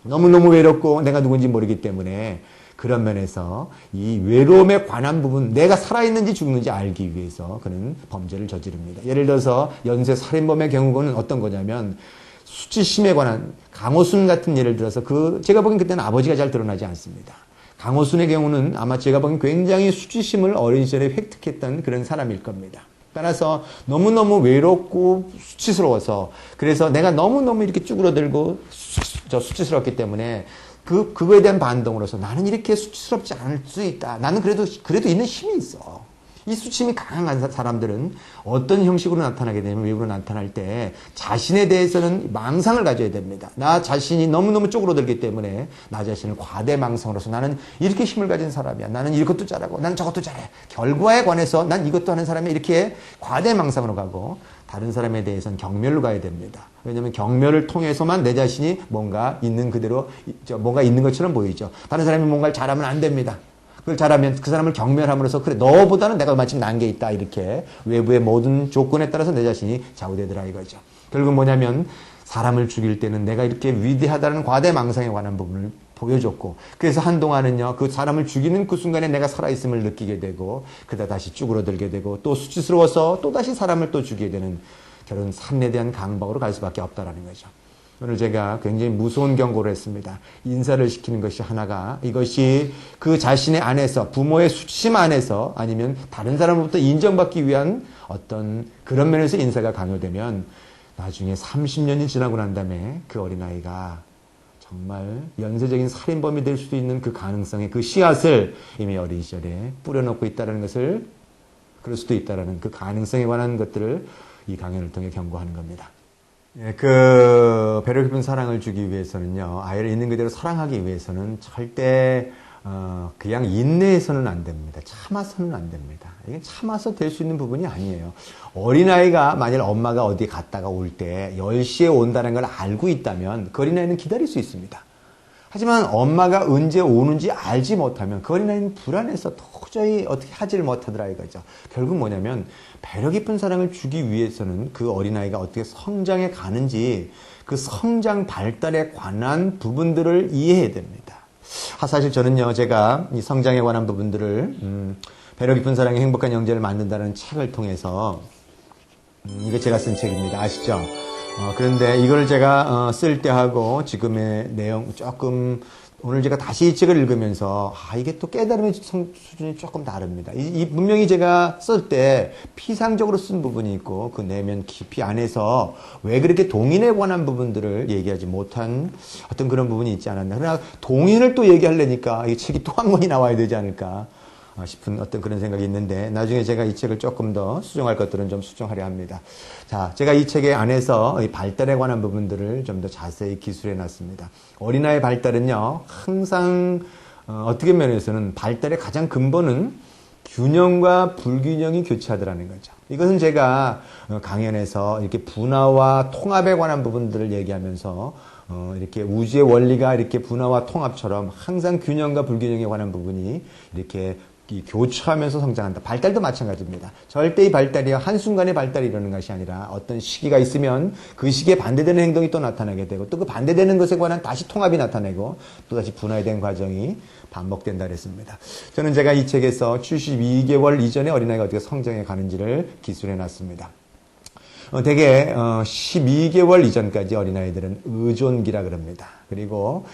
너무너무 외롭고 내가 누군지 모르기 때문에, 그런 면에서 이 외로움에 관한 부분, 내가 살아있는지 죽는지 알기 위해서 그는 범죄를 저지릅니다. 예를 들어서 연쇄 살인범의 경우는 어떤 거냐면, 수치심에 관한 강호순 같은 예를 들어서 제가 보기엔 그때는 아버지가 잘 드러나지 않습니다. 강호순의 경우는 아마 제가 보기엔 굉장히 수치심을 어린 시절에 획득했던 그런 사람일 겁니다. 따라서 너무너무 외롭고 수치스러워서, 그래서 내가 너무너무 이렇게 쭈그러들고 수치스럽기 때문에 그거에 대한 반동으로서 나는 이렇게 수치스럽지 않을 수 있다. 나는 그래도 있는 힘이 있어. 이 수치심이 강한 사람들은 어떤 형식으로 나타나게 되면 외부로 나타날 때 자신에 대해서는 망상을 가져야 됩니다. 나 자신이 너무너무 쪼그러들기 때문에 나 자신을 과대망상으로서 나는 이렇게 힘을 가진 사람이야. 나는 이것도 잘하고 나는 저것도 잘해. 결과에 관해서 난 이것도 하는 사람이 이렇게 과대망상으로 가고 다른 사람에 대해서는 경멸로 가야 됩니다. 왜냐하면 경멸을 통해서만 내 자신이 뭔가 있는 그대로 뭔가 있는 것처럼 보이죠. 다른 사람이 뭔가를 잘하면 안 됩니다. 그걸 잘하면 그 사람을 경멸함으로써 그래 너보다는 내가 마침 나은 게 있다 이렇게 외부의 모든 조건에 따라서 내 자신이 좌우되더라 이거죠. 결국 뭐냐면 사람을 죽일 때는 내가 이렇게 위대하다는 과대망상에 관한 부분을 보여줬고 그래서 한동안은요 그 사람을 죽이는 그 순간에 내가 살아있음을 느끼게 되고 그러다 다시 쭈그러들게 되고 또 수치스러워서 또 다시 사람을 또 죽이게 되는 결혼 삶에 대한 강박으로 갈 수밖에 없다라는 거죠. 오늘 제가 굉장히 무서운 경고를 했습니다. 인사를 시키는 것이 하나가 이것이 그 자신의 안에서 부모의 수치심 안에서 아니면 다른 사람으로부터 인정받기 위한 어떤 그런 면에서 인사가 강요되면 나중에 30년이 지나고 난 다음에 그 어린아이가 정말 연쇄적인 살인범이 될 수도 있는 그 가능성의 그 씨앗을 이미 어린 시절에 뿌려놓고 있다는 것을 그럴 수도 있다는 그 가능성에 관한 것들을 이 강연을 통해 경고하는 겁니다. 예, 배려 깊은 사랑을 주기 위해서는요, 아이를 있는 그대로 사랑하기 위해서는 절대, 그냥 인내해서는 안 됩니다. 참아서는 안 됩니다. 이게 참아서 될 수 있는 부분이 아니에요. 어린아이가 만일 엄마가 어디 갔다가 올 때 10시에 온다는 걸 알고 있다면 그 어린아이는 기다릴 수 있습니다. 하지만 엄마가 언제 오는지 알지 못하면 그 어린아이는 불안해서 도저히 어떻게 하지를 못하더라 이거죠. 결국 뭐냐면 배려 깊은 사랑을 주기 위해서는 그 어린아이가 어떻게 성장해 가는지 그 성장 발달에 관한 부분들을 이해해야 됩니다. 사실 저는요 제가 이 성장에 관한 부분들을 배려 깊은 사랑의 행복한 영재를 만든다는 책을 통해서 이거 제가 쓴 책입니다. 아시죠? 그런데 이걸 제가 쓸 때하고 지금의 내용 조금 오늘 제가 다시 이 책을 읽으면서 이게 또 깨달음의 수준이 조금 다릅니다. 분명히 제가 쓸 때 피상적으로 쓴 부분이 있고 그 내면 깊이 안에서 왜 그렇게 동인에 관한 부분들을 얘기하지 못한 어떤 그런 부분이 있지 않았나. 그러나 동인을 또 얘기하려니까 이 책이 또 한 권이 나와야 되지 않을까 싶은 어떤 그런 생각이 있는데 나중에 제가 이 책을 조금 더 수정할 것들은 좀 수정하려 합니다. 자, 제가 이 책의 안에서 이 발달에 관한 부분들을 좀 더 자세히 기술해 놨습니다. 어린아이의 발달은요, 항상 어떻게 면에서는 발달의 가장 근본은 균형과 불균형이 교차하더라는 거죠. 이것은 제가 강연에서 이렇게 분화와 통합에 관한 부분들을 얘기하면서 이렇게 우주의 원리가 이렇게 분화와 통합처럼 항상 균형과 불균형에 관한 부분이 이렇게 교차하면서 성장한다. 발달도 마찬가지입니다. 절대 이 발달이 한순간에 발달이 이러는 것이 아니라 어떤 시기가 있으면 그 시기에 반대되는 행동이 또 나타나게 되고 또 그 반대되는 것에 관한 다시 통합이 나타내고 또 다시 분화에 대한 과정이 반복된다 그랬습니다. 저는 제가 이 책에서 72개월 이전에 어린아이가 어떻게 성장해 가는지를 기술해 놨습니다. 대개 12개월 이전까지 어린아이들은 의존기라 그럽니다. 그리고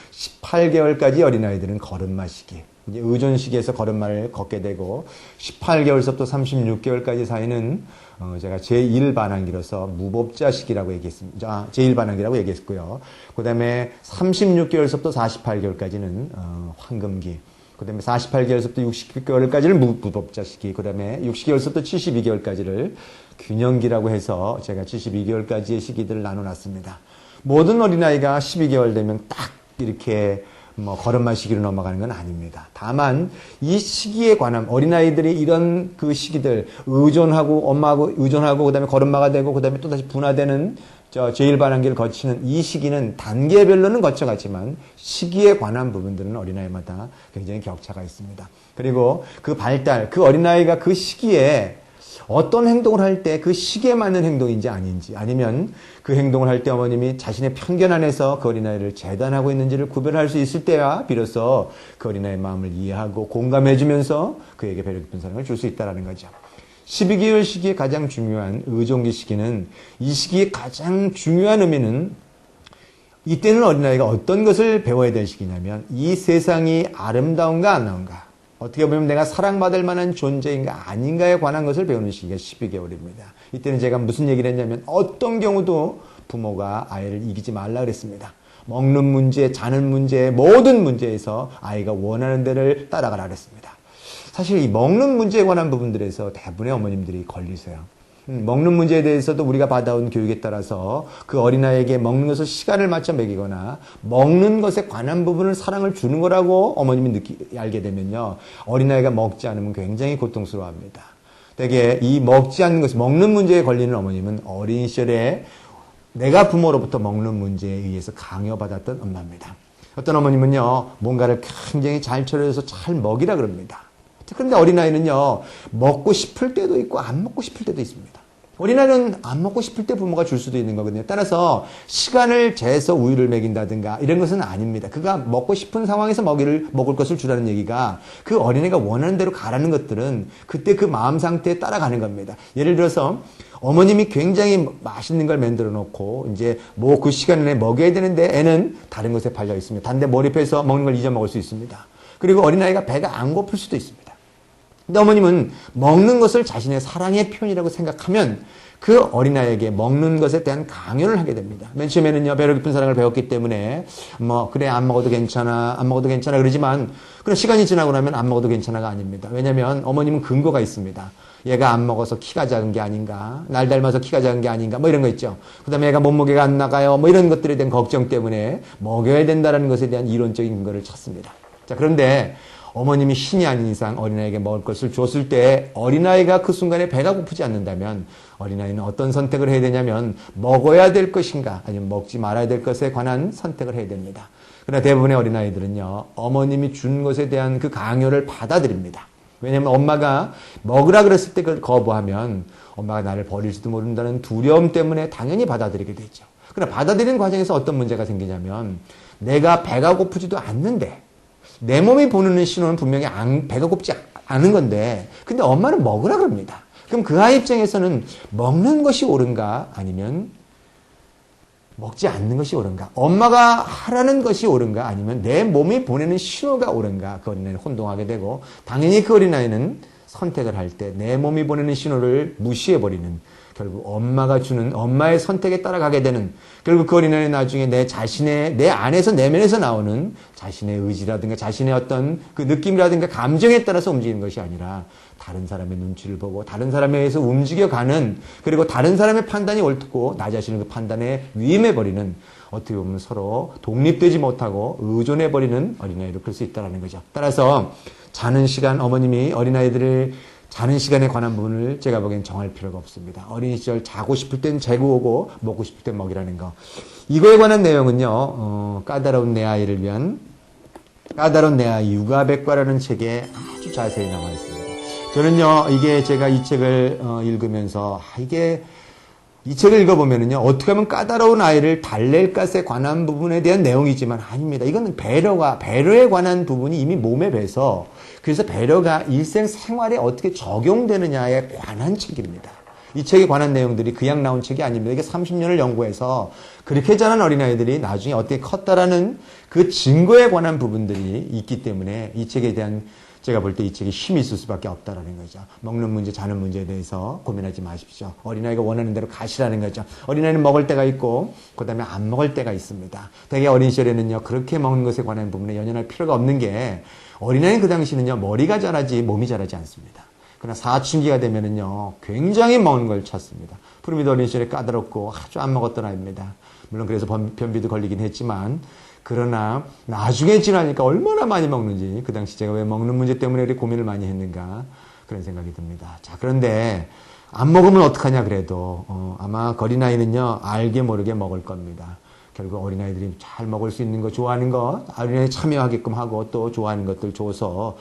18개월까지 어린아이들은 걸음마 시기. 이제 의존 시기에서 걸음마를 걷게 되고 18개월서부터 36개월까지 사이는 제가 제1반항기로서 무법자 시기라고 얘기했습니다. 제1반항기라고 얘기했고요. 그 다음에 36개월서부터 48개월까지는 황금기. 그 다음에 48개월서부터 60개월까지를 무법자 시기. 그 다음에 60개월서부터 72개월까지를 균형기라고 해서 제가 72개월까지의 시기들을 나눠놨습니다. 모든 어린아이가 12개월 되면 딱 이렇게 걸음마 시기로 넘어가는 건 아닙니다. 다만 이 시기에 관한 어린아이들이 이런 그 시기들 의존하고 엄마하고 의존하고 그다음에 걸음마가 되고 그다음에 또다시 분화되는 제1반항기를 거치는 이 시기는 단계별로는 거쳐갔지만 시기에 관한 부분들은 어린아이마다 굉장히 격차가 있습니다. 그리고 그 발달, 그 어린아이가 그 시기에 어떤 행동을 할 때 그 시기에 맞는 행동인지 아닌지 아니면 그 행동을 할 때 어머님이 자신의 편견 안에서 그 어린아이를 재단하고 있는지를 구별할 수 있을 때야 비로소 그 어린아이의 마음을 이해하고 공감해주면서 그에게 배려 깊은 사랑을 줄 수 있다는 거죠. 12개월 시기에 가장 중요한 의존기 시기는 이 시기의 가장 중요한 의미는 이때는 어린아이가 어떤 것을 배워야 될 시기냐면 이 세상이 아름다운가 안 나온가 어떻게 보면 내가 사랑받을 만한 존재인가 아닌가에 관한 것을 배우는 시기가 12개월입니다. 이때는 제가 무슨 얘기를 했냐면 어떤 경우도 부모가 아이를 이기지 말라 그랬습니다. 먹는 문제, 자는 문제, 모든 문제에서 아이가 원하는 데를 따라가라 그랬습니다. 사실 이 먹는 문제에 관한 부분들에서 대부분의 어머님들이 걸리세요. 먹는 문제에 대해서도 우리가 받아온 교육에 따라서 그 어린아이에게 먹는 것을 시간을 맞춰 먹이거나 먹는 것에 관한 부분을 사랑을 주는 거라고 어머님이 알게 되면요. 어린아이가 먹지 않으면 굉장히 고통스러워합니다. 되게 이 먹지 않는 것, 먹는 문제에 걸리는 어머님은 어린 시절에 내가 부모로부터 먹는 문제에 의해서 강요받았던 엄마입니다. 어떤 어머님은요. 뭔가를 굉장히 잘 처리해서 잘 먹이라 그럽니다. 그런데 어린아이는요, 먹고 싶을 때도 있고 안 먹고 싶을 때도 있습니다. 어린아이는 안 먹고 싶을 때 부모가 줄 수도 있는 거거든요. 따라서 시간을 재서 우유를 먹인다든가 이런 것은 아닙니다. 그가 먹고 싶은 상황에서 먹을 것을 주라는 얘기가 그 어린애가 원하는 대로 가라는 것들은 그때 그 마음 상태에 따라가는 겁니다. 예를 들어서 어머님이 굉장히 맛있는 걸 만들어 놓고 이제 뭐 그 시간 내에 먹여야 되는데 애는 다른 것에 팔려 있습니다. 다른 데 몰입해서 먹는 걸 잊어먹을 수 있습니다. 그리고 어린아이가 배가 안 고플 수도 있습니다. 근데 어머님은 먹는 것을 자신의 사랑의 표현이라고 생각하면 그 어린아이에게 먹는 것에 대한 강요를 하게 됩니다. 맨 처음에는요, 배로 깊은 사랑을 배웠기 때문에 그래 안 먹어도 괜찮아 그러지만 그런 시간이 지나고 나면 안 먹어도 괜찮아가 아닙니다. 왜냐하면 어머님은 근거가 있습니다. 얘가 안 먹어서 키가 작은 게 아닌가, 날 닮아서 키가 작은 게 아닌가, 이런 거 있죠. 그 다음에 얘가 몸무게가 안 나가요, 이런 것들에 대한 걱정 때문에 먹여야 된다는 것에 대한 이론적인 근거를 찾습니다. 자, 그런데 어머님이 신이 아닌 이상 어린아이에게 먹을 것을 줬을 때 어린아이가 그 순간에 배가 고프지 않는다면 어린아이는 어떤 선택을 해야 되냐면 먹어야 될 것인가 아니면 먹지 말아야 될 것에 관한 선택을 해야 됩니다. 그러나 대부분의 어린아이들은요, 어머님이 준 것에 대한 그 강요를 받아들입니다. 왜냐하면 엄마가 먹으라 그랬을 때 그걸 거부하면 엄마가 나를 버릴지도 모른다는 두려움 때문에 당연히 받아들이게 되죠. 그러나 받아들이는 과정에서 어떤 문제가 생기냐면 내가 배가 고프지도 않는데 내 몸이 보내는 신호는 분명히 배가 고프지 않은 건데 근데 엄마는 먹으라 그럽니다. 그럼 그 아이 입장에서는 먹는 것이 옳은가 아니면 먹지 않는 것이 옳은가, 엄마가 하라는 것이 옳은가 아니면 내 몸이 보내는 신호가 옳은가, 그 어린아이는 혼동하게 되고 당연히 그 어린아이는 선택을 할 때 내 몸이 보내는 신호를 무시해버리는, 결국 엄마가 주는 엄마의 선택에 따라가게 되는, 결국 그 어린아이는 나중에 내 안에서 내면에서 나오는 자신의 의지라든가 자신의 어떤 그 느낌이라든가 감정에 따라서 움직이는 것이 아니라 다른 사람의 눈치를 보고 다른 사람에 의해서 움직여가는, 그리고 다른 사람의 판단이 옳고 나 자신을 그 판단에 위임해버리는, 어떻게 보면 서로 독립되지 못하고 의존해버리는 어린아이로 클 수 있다는 거죠. 따라서 자는 시간, 어머님이 어린아이들을 자는 시간에 관한 부분을 제가 보기엔 정할 필요가 없습니다. 어린 시절 자고 싶을 땐 재고 오고 먹고 싶을 땐 먹이라는 거. 이거에 관한 내용은요, 까다로운 내 아이를 위한 까다로운 내 아이 육아백과라는 책에 아주 자세히 나와 있습니다. 저는요, 이게 제가 이 책을 읽으면서 이 책을 읽어보면은요, 어떻게 하면 까다로운 아이를 달랠 것에 관한 부분에 대한 내용이지만 아닙니다. 이거는 배려에 관한 부분이 이미 몸에 배서, 그래서 배려가 일생생활에 어떻게 적용되느냐에 관한 책입니다. 이 책에 관한 내용들이 그냥 나온 책이 아닙니다. 이게 30년을 연구해서 그렇게 자란 어린아이들이 나중에 어떻게 컸다라는 그 증거에 관한 부분들이 있기 때문에 이 책에 대한, 제가 볼 때 이 책이 힘이 있을 수밖에 없다라는 거죠. 먹는 문제, 자는 문제에 대해서 고민하지 마십시오. 어린아이가 원하는 대로 가시라는 거죠. 어린아이는 먹을 때가 있고 그 다음에 안 먹을 때가 있습니다. 되게 어린 시절에는요, 그렇게 먹는 것에 관한 부분에 연연할 필요가 없는 게, 어린아이는 그 당시는요, 머리가 자라지 몸이 자라지 않습니다. 그러나 사춘기가 되면은요, 굉장히 먹는 걸 찾습니다. 푸르미도 어린 시절에 까다롭고 아주 안 먹었던 아이입니다. 물론 그래서 변비도 걸리긴 했지만, 그러나 나중에 지나니까 얼마나 많이 먹는지, 그 당시 제가 왜 먹는 문제 때문에 이렇게 고민을 많이 했는가, 그런 생각이 듭니다. 자, 그런데 안 먹으면 어떡하냐 그래도 아마 어린아이는요, 알게 모르게 먹을 겁니다. 결국 어린아이들이 잘 먹을 수 있는 거, 좋아하는 거, 어린아이 참여하게끔 하고 또 좋아하는 것들 줘서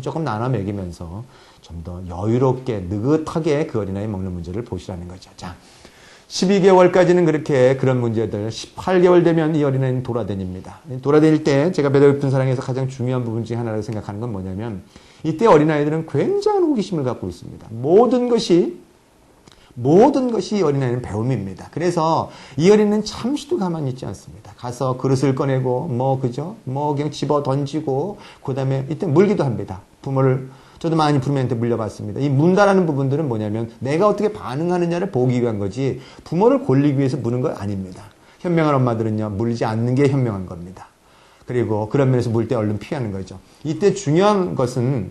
조금 나눠 먹이면서 좀 더 여유롭게 느긋하게 그 어린아이 먹는 문제를 보시라는 거죠. 자, 12개월까지는 그런 문제들, 18개월 되면 이 어린아이는 돌아다닙니다. 돌아다닐 때 제가 배려 깊은 사랑에서 가장 중요한 부분 중에 하나라고 생각하는 건 뭐냐면, 이때 어린아이들은 굉장한 호기심을 갖고 있습니다. 모든 것이 이 어린아이는 배움입니다. 그래서 이 어린이는 잠시도 가만히 있지 않습니다. 가서 그릇을 꺼내고 그냥 집어 던지고, 그 다음에 이때 물기도 합니다. 저도 많이 부모한테 물려봤습니다. 이 문다라는 부분들은 뭐냐면 내가 어떻게 반응하느냐를 보기 위한 거지 부모를 골리기 위해서 무는 거 아닙니다. 현명한 엄마들은요, 물지 않는 게 현명한 겁니다. 그리고 그런 면에서 물 때 얼른 피하는 거죠. 이때 중요한 것은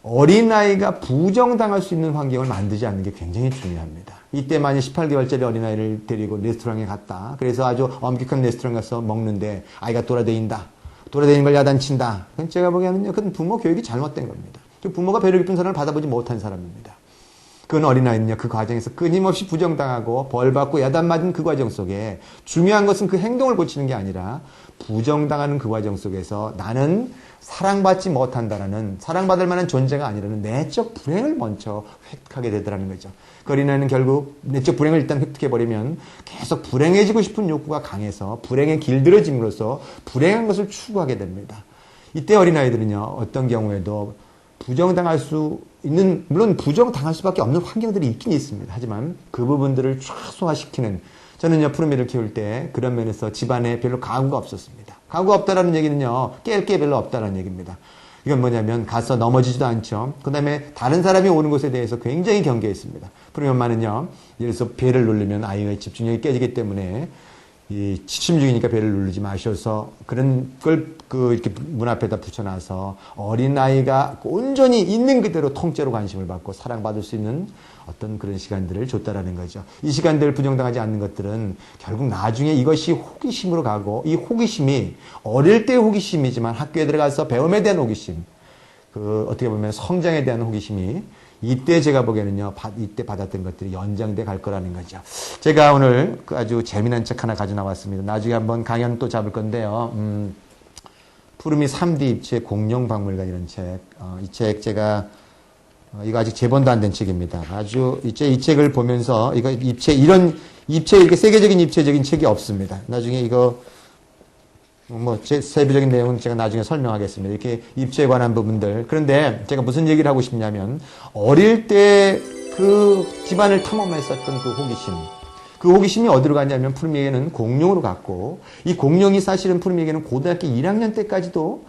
어린아이가 부정당할 수 있는 환경을 만들지 않는 게 굉장히 중요합니다. 이때 만약 18개월짜리 어린아이를 데리고 레스토랑에 갔다. 그래서 아주 엄격한 레스토랑 가서 먹는데 아이가 돌아다닌다. 돌아다니는 걸 야단친다. 그건 제가 보기에는요, 그건 부모 교육이 잘못된 겁니다. 그 부모가 배려 깊은 사랑을 받아보지 못한 사람입니다. 그건 어린아이는요, 그 과정에서 끊임없이 부정당하고 벌받고 야단맞은 그 과정 속에 중요한 것은 그 행동을 고치는 게 아니라 부정당하는 그 과정 속에서 나는 사랑받지 못한다라는, 사랑받을 만한 존재가 아니라는 내적 불행을 먼저 획득하게 되더라는 거죠. 그 어린아이는 결국 내적 불행을 일단 획득해버리면 계속 불행해지고 싶은 욕구가 강해서 불행에 길들여짐으로써 불행한 것을 추구하게 됩니다. 이때 어린아이들은요, 어떤 경우에도 부정당할 수 있는, 물론 부정당할 수밖에 없는 환경들이 있긴 있습니다. 하지만 그 부분들을 최소화시키는, 저는요, 푸르미를 키울 때 그런 면에서 집안에 별로 가구가 없었습니다. 가구가 없다라는 얘기는요, 깰 게 별로 없다라는 얘기입니다. 이건 뭐냐면 가서 넘어지지도 않죠. 그 다음에 다른 사람이 오는 것에 대해서 굉장히 경계했습니다. 푸르미 엄마는요, 예를 들어서 벨을 누르면 아이의 집중력이 깨지기 때문에 이 취침 중이니까 벨을 누르지 마셔서 그런 걸 이렇게 문 앞에다 붙여놔서 어린아이가 온전히 있는 그대로 통째로 관심을 받고 사랑받을 수 있는 어떤 그런 시간들을 줬다라는 거죠. 이 시간들을 부정당하지 않는 것들은 결국 나중에 이것이 호기심으로 가고, 이 호기심이 어릴 때의 호기심이지만 학교에 들어가서 배움에 대한 호기심, 어떻게 보면 성장에 대한 호기심이 이때 제가 보기에는요, 이때 받았던 것들이 연장돼 갈 거라는 거죠. 제가 오늘 아주 재미난 책 하나 가져 나왔습니다. 나중에 한번 강연 또 잡을 건데요. 푸르미 3D 입체 공룡박물관이라는 책. 이 책 제가, 이거 아직 재본도 안 된 책입니다. 아주, 이 책을 보면서, 이런 입체, 이렇게 세계적인 입체적인 책이 없습니다. 나중에 이거, 세부적인 내용은 제가 나중에 설명하겠습니다. 이렇게 입체에 관한 부분들. 그런데 제가 무슨 얘기를 하고 싶냐면, 어릴 때 그 집안을 탐험했었던 그 호기심. 그 호기심이 어디로 갔냐면 푸르미에게는 공룡으로 갔고, 이 공룡이 사실은 푸르미에게는 고등학교 1학년 때까지도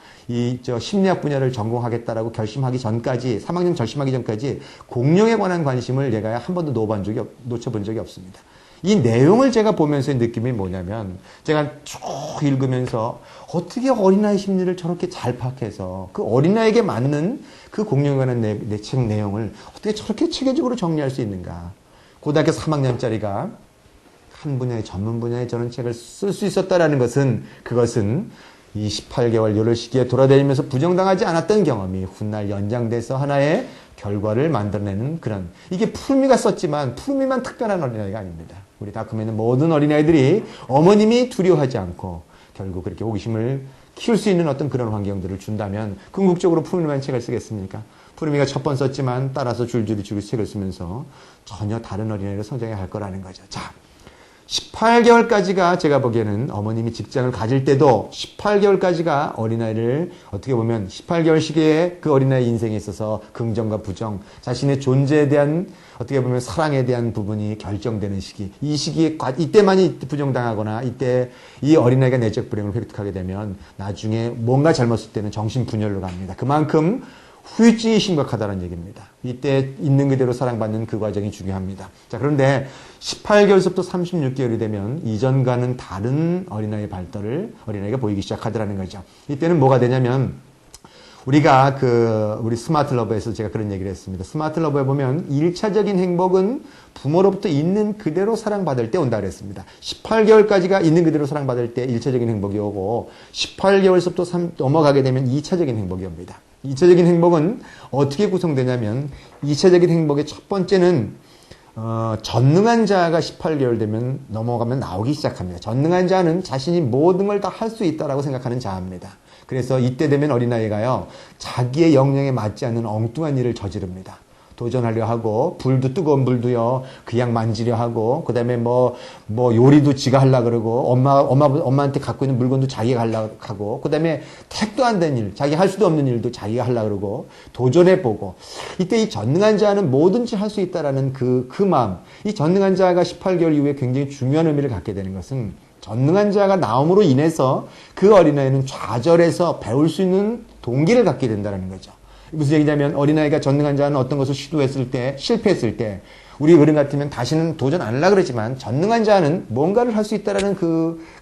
심리학 분야를 전공하겠다라고 결심하기 전까지, 3학년 결심하기 전까지 공룡에 관한 관심을 내가 한 번도 놓쳐본 적이 없습니다. 이 내용을 제가 보면서의 느낌이 뭐냐면, 제가 쭉 읽으면서 어떻게 어린아이 심리를 저렇게 잘 파악해서 그 어린아이에게 맞는 그 공룡에 관한 내 책 내용을 어떻게 저렇게 체계적으로 정리할 수 있는가. 고등학교 3학년짜리가 한 분야의 전문 분야의 저런 책을 쓸 수 있었다라는 것은, 그것은 이 18개월 요럴 시기에 돌아다니면서 부정당하지 않았던 경험이 훗날 연장돼서 하나의 결과를 만들어내는 그런, 이게 푸르미가 썼지만 푸르미만 특별한 어린아이가 아닙니다. 우리 다큐멘은 모든 어린아이들이 어머님이 두려워하지 않고 결국 그렇게 호기심을 키울 수 있는 어떤 그런 환경들을 준다면 궁극적으로 푸르미만 책을 쓰겠습니까? 푸르미가 첫 번 썼지만 따라서 줄줄이 책을 쓰면서 전혀 다른 어린아이로 성장해 갈 거라는 거죠. 자, 18개월까지가 제가 보기에는 어머님이 직장을 가질 때도 18개월까지가 어린아이를 어떻게 보면 18개월 시기에 그 어린아이 인생에 있어서 긍정과 부정, 자신의 존재에 대한 어떻게 보면 사랑에 대한 부분이 결정되는 시기. 이 시기에 이때만이 부정당하거나 이때 이 어린아이가 내적 불행을 획득하게 되면 나중에 뭔가 잘못했을 때는 정신분열로 갑니다. 그만큼 후유증이 심각하다는 얘기입니다. 이때 있는 그대로 사랑받는 그 과정이 중요합니다. 자, 그런데 18개월부터 36개월이 되면 이전과는 다른 어린아이의 발달을 어린아이가 보이기 시작하더라는 거죠. 이때는 뭐가 되냐면, 우리가 우리 스마트 러브에서 제가 그런 얘기를 했습니다. 스마트 러브에 보면 1차적인 행복은 부모로부터 있는 그대로 사랑받을 때 온다 그랬습니다. 18개월까지가 있는 그대로 사랑받을 때 1차적인 행복이 오고, 18개월부터 넘어가게 되면 2차적인 행복이 옵니다. 2차적인 행복은 어떻게 구성되냐면, 2차적인 행복의 첫 번째는 전능한 자가 18개월 되면 넘어가면 나오기 시작합니다. 전능한 자는 자신이 모든 걸 다 할 수 있다라고 생각하는 자입니다. 그래서 이때 되면 어린아이가요, 자기의 역량에 맞지 않는 엉뚱한 일을 저지릅니다. 도전하려 하고, 뜨거운 불도요, 그냥 만지려 하고, 그 다음에 요리도 지가 하려고 그러고, 엄마한테 갖고 있는 물건도 자기가 하려고 하고, 그 다음에 택도 안 된 일, 자기 할 수도 없는 일도 자기가 하려고 그러고, 도전해보고, 이때 이 전능한 자는 뭐든지 할 수 있다라는 그 마음, 이 전능한 자가 18개월 이후에 굉장히 중요한 의미를 갖게 되는 것은, 전능한 자가 나옴으로 인해서 그 어린아이는 좌절해서 배울 수 있는 동기를 갖게 된다는 거죠. 무슨 얘기냐면, 어린아이가 전능한 자는 어떤 것을 시도했을 때, 실패했을 때, 우리 어른 같으면 다시는 도전 안 하려고 그러지만 전능한 자는 뭔가를 할 수 있다는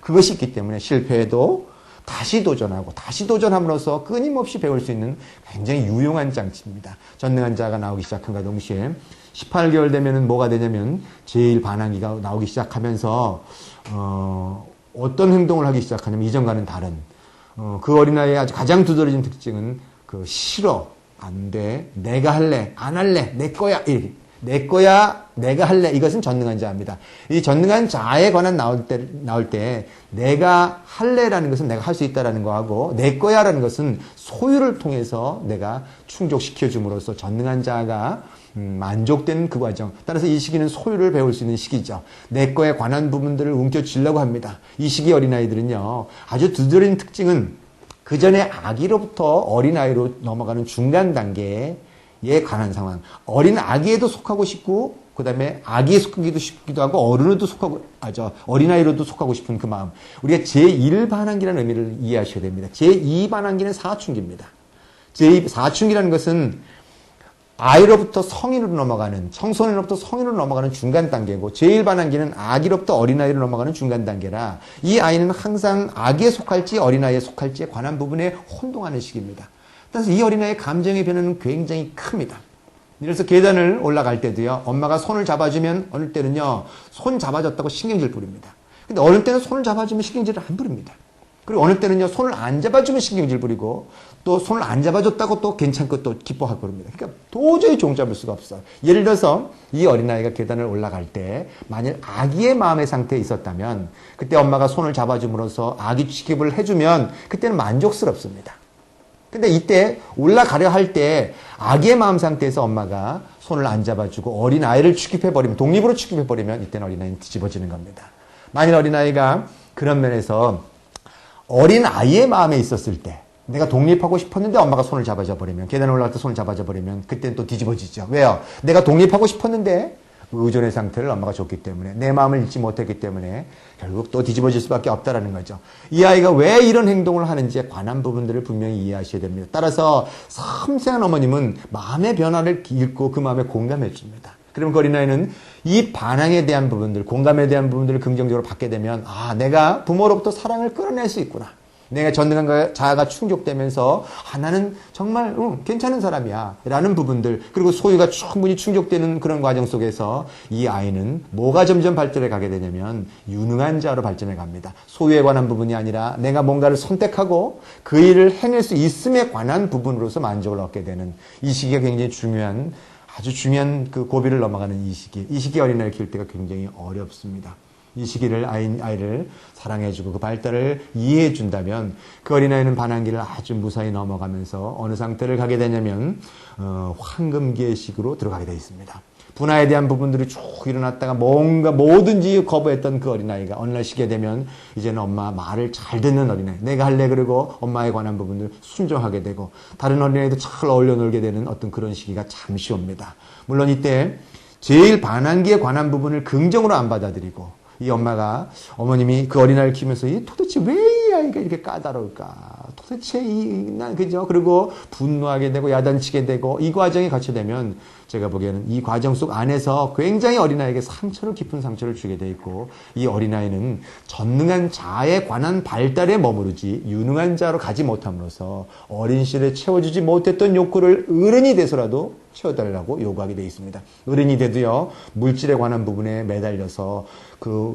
그것이 있기 때문에 실패해도 다시 도전하고 다시 도전함으로써 끊임없이 배울 수 있는 굉장히 유용한 장치입니다. 전능한 자가 나오기 시작한과 동시에 18개월 되면은 뭐가 되냐면 제일 반항기가 나오기 시작하면서 어떤 행동을 하기 시작하냐면 이전과는 다른 그 어린아이의 아주 가장 두드러진 특징은 그 싫어, 안 돼, 내가 할래, 안 할래, 내 거야 이렇게. 내 거야, 내가 할래. 이것은 전능한 자입니다. 이 전능한 자에 관한 나올 때, 내가 할래라는 것은 내가 할 수 있다라는 거하고, 내 거야라는 것은 소유를 통해서 내가 충족시켜줌으로써 전능한 자가 만족되는 그 과정. 따라서 이 시기는 소유를 배울 수 있는 시기죠. 내 거에 관한 부분들을 움켜쥐려고 합니다. 이 시기 어린아이들은요, 아주 두드러진 특징은 그 전에 아기로부터 어린아이로 넘어가는 중간 단계에 관한 상황. 어린 아기에도 속하고 싶고, 그 다음에 아기에 속하기도 싶기도 하고, 어른에도 속하고, 어린아이로도 속하고 싶은 그 마음. 우리가 제1반항기라는 의미를 이해하셔야 됩니다. 제2반항기는 사춘기입니다. 사춘기라는 것은 아이로부터 성인으로 넘어가는, 청소년으로부터 성인으로 넘어가는 중간 단계고, 제1반항기는 아기로부터 어린아이로 넘어가는 중간 단계라, 이 아이는 항상 아기에 속할지 어린아이에 속할지에 관한 부분에 혼동하는 시기입니다. 따라서 이 어린아이의 감정의 변화는 굉장히 큽니다. 그래서 계단을 올라갈 때도요, 엄마가 손을 잡아주면 어느 때는요, 손 잡아줬다고 신경질 부립니다. 근데 어느 때는 손을 잡아주면 신경질을 안 부립니다. 그리고 어느 때는요, 손을 안 잡아주면 신경질 부리고, 또 손을 안 잡아줬다고 또 괜찮고 또 기뻐하고 그럽니다. 그러니까 도저히 종잡을 수가 없어요. 예를 들어서 이 어린아이가 계단을 올라갈 때, 만일 아기의 마음의 상태에 있었다면, 그때 엄마가 손을 잡아줌으로써 아기 취급을 해주면, 그때는 만족스럽습니다. 근데 이때 올라가려 할 때 아기의 마음 상태에서 엄마가 손을 안 잡아주고 어린아이를 취급해버리면, 독립으로 취급해버리면 이때는 어린아이는 뒤집어지는 겁니다. 만일 어린아이가 그런 면에서 어린아이의 마음에 있었을 때 내가 독립하고 싶었는데 엄마가 손을 잡아줘 버리면, 계단에 올라갈 때 손을 잡아줘 버리면 그때는 또 뒤집어지죠. 왜요? 내가 독립하고 싶었는데 의존의 상태를 엄마가 줬기 때문에, 내 마음을 잊지 못했기 때문에 결국 또 뒤집어질 수밖에 없다라는 거죠. 이 아이가 왜 이런 행동을 하는지에 관한 부분들을 분명히 이해하셔야 됩니다. 따라서 섬세한 어머님은 마음의 변화를 읽고 그 마음에 공감해 줍니다. 그러면 그 어린아이는 이 반항에 대한 부분들, 공감에 대한 부분들을 긍정적으로 받게 되면, 아, 내가 부모로부터 사랑을 끌어낼 수 있구나. 내가 전능한 자아가 충족되면서, 아, 나는 정말 괜찮은 사람이야 라는 부분들, 그리고 소유가 충분히 충족되는 그런 과정 속에서 이 아이는 뭐가 점점 발전해 가게 되냐면 유능한 자로 발전해 갑니다. 소유에 관한 부분이 아니라 내가 뭔가를 선택하고 그 일을 해낼 수 있음에 관한 부분으로서 만족을 얻게 되는, 이 시기가 굉장히 중요한, 아주 중요한 그 고비를 넘어가는 이 시기 어린아이를 키울 때가 굉장히 어렵습니다. 이 시기를 아이를 사랑해주고 그 발달을 이해해준다면 그 어린아이는 반항기를 아주 무사히 넘어가면서 어느 상태를 가게 되냐면 황금기의식으로 들어가게 되어 있습니다. 분화에 대한 부분들이 쭉 일어났다가 뭔가 뭐든지 거부했던 그 어린아이가 어느 날 시게 되면 이제는 엄마 말을 잘 듣는 어린아이, 내가 할래 그러고 엄마에 관한 부분들 순종하게 되고 다른 어린아이도 잘 어울려 놀게 되는 어떤 그런 시기가 잠시 옵니다. 물론 이때 제일 반항기에 관한 부분을 긍정으로 안 받아들이고, 이 엄마가, 어머님이 그 어린아이를 키우면서 도대체 왜 이 아이가 이렇게 까다로울까? 도대체 그죠? 그리고 분노하게 되고 야단치게 되고 이 과정이 거쳐되면 제가 보기에는 이 과정 속 안에서 굉장히 어린아이에게 깊은 상처를 주게 돼 있고, 이 어린아이는 전능한 자에 관한 발달에 머무르지 유능한 자로 가지 못함으로써 어린 시절에 채워주지 못했던 욕구를 어른이 돼서라도 채워달라고 요구하게 돼 있습니다. 어른이 돼도요, 물질에 관한 부분에 매달려서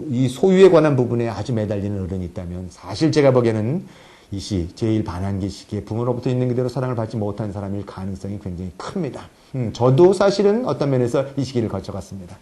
이 소유에 관한 부분에 아주 매달리는 어른이 있다면, 사실 제가 보기에는 이 제일 반항기 시기에 부모로부터 있는 그대로 사랑을 받지 못한 사람일 가능성이 굉장히 큽니다. 저도 사실은 어떤 면에서 이 시기를 거쳐갔습니다.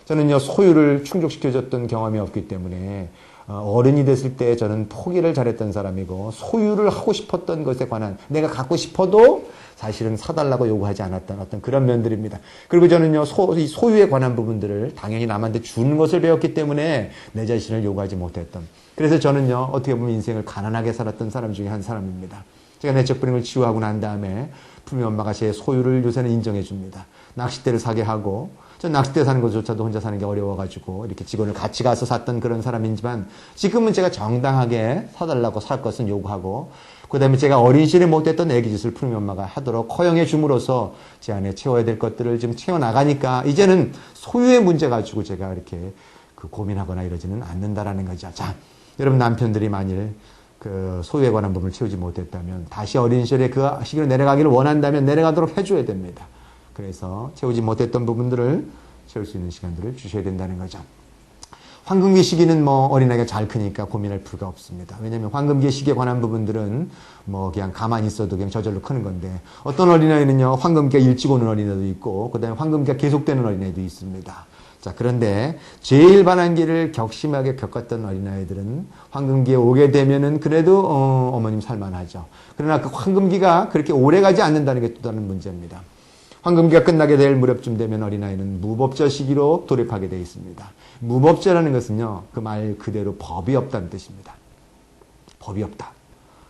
저는요, 소유를 충족시켜줬던 경험이 없기 때문에 어른이 됐을 때 저는 포기를 잘했던 사람이고, 소유를 하고 싶었던 것에 관한, 내가 갖고 싶어도 사실은 사달라고 요구하지 않았던 어떤 그런 면들입니다. 그리고 저는요, 소유에 관한 부분들을 당연히 남한테 주는 것을 배웠기 때문에 내 자신을 요구하지 못했던, 그래서 저는요, 어떻게 보면 인생을 가난하게 살았던 사람 중에 한 사람입니다. 제가 내적 불행을 치유하고 난 다음에 분명 엄마가 제 소유를 요새는 인정해 줍니다. 낚싯대를 사게 하고, 전 낚싯대 사는 것조차도 혼자 사는 게 어려워가지고 이렇게 직원을 같이 가서 샀던 그런 사람이지만 지금은 제가 정당하게 사달라고 살 것은 요구하고 그 다음에 제가 어린 시절에 못했던 애기짓을 푸른 엄마가 하도록 허용해 줌으로써 제 안에 채워야 될 것들을 지금 채워나가니까 이제는 소유의 문제 가지고 제가 이렇게 고민하거나 이러지는 않는다라는 거죠. 자, 여러분 남편들이 만일 그 소유에 관한 부분을 채우지 못했다면 다시 어린 시절에 그 시기로 내려가기를 원한다면 내려가도록 해줘야 됩니다. 그래서 채우지 못했던 부분들을 채울 수 있는 시간들을 주셔야 된다는 거죠. 황금기 시기는 뭐 어린아이가 잘 크니까 고민할 필요가 없습니다. 왜냐하면 황금기 시기에 관한 부분들은 뭐 그냥 가만히 있어도 그냥 저절로 크는 건데 어떤 어린아이는요 황금기가 일찍 오는 어린아이도 있고 그 다음에 황금기가 계속되는 어린아이도 있습니다. 자, 그런데 제일 반환기를 격심하게 겪었던 어린아이들은 황금기에 오게 되면은 그래도 어머님 살만하죠. 그러나 그 황금기가 그렇게 오래 가지 않는다는 게 또 다른 문제입니다. 황금기가 끝나게 될 무렵쯤 되면 어린아이는 무법자 시기로 돌입하게 되어 있습니다. 무법자라는 것은요, 그 말 그대로 법이 없다는 뜻입니다. 법이 없다.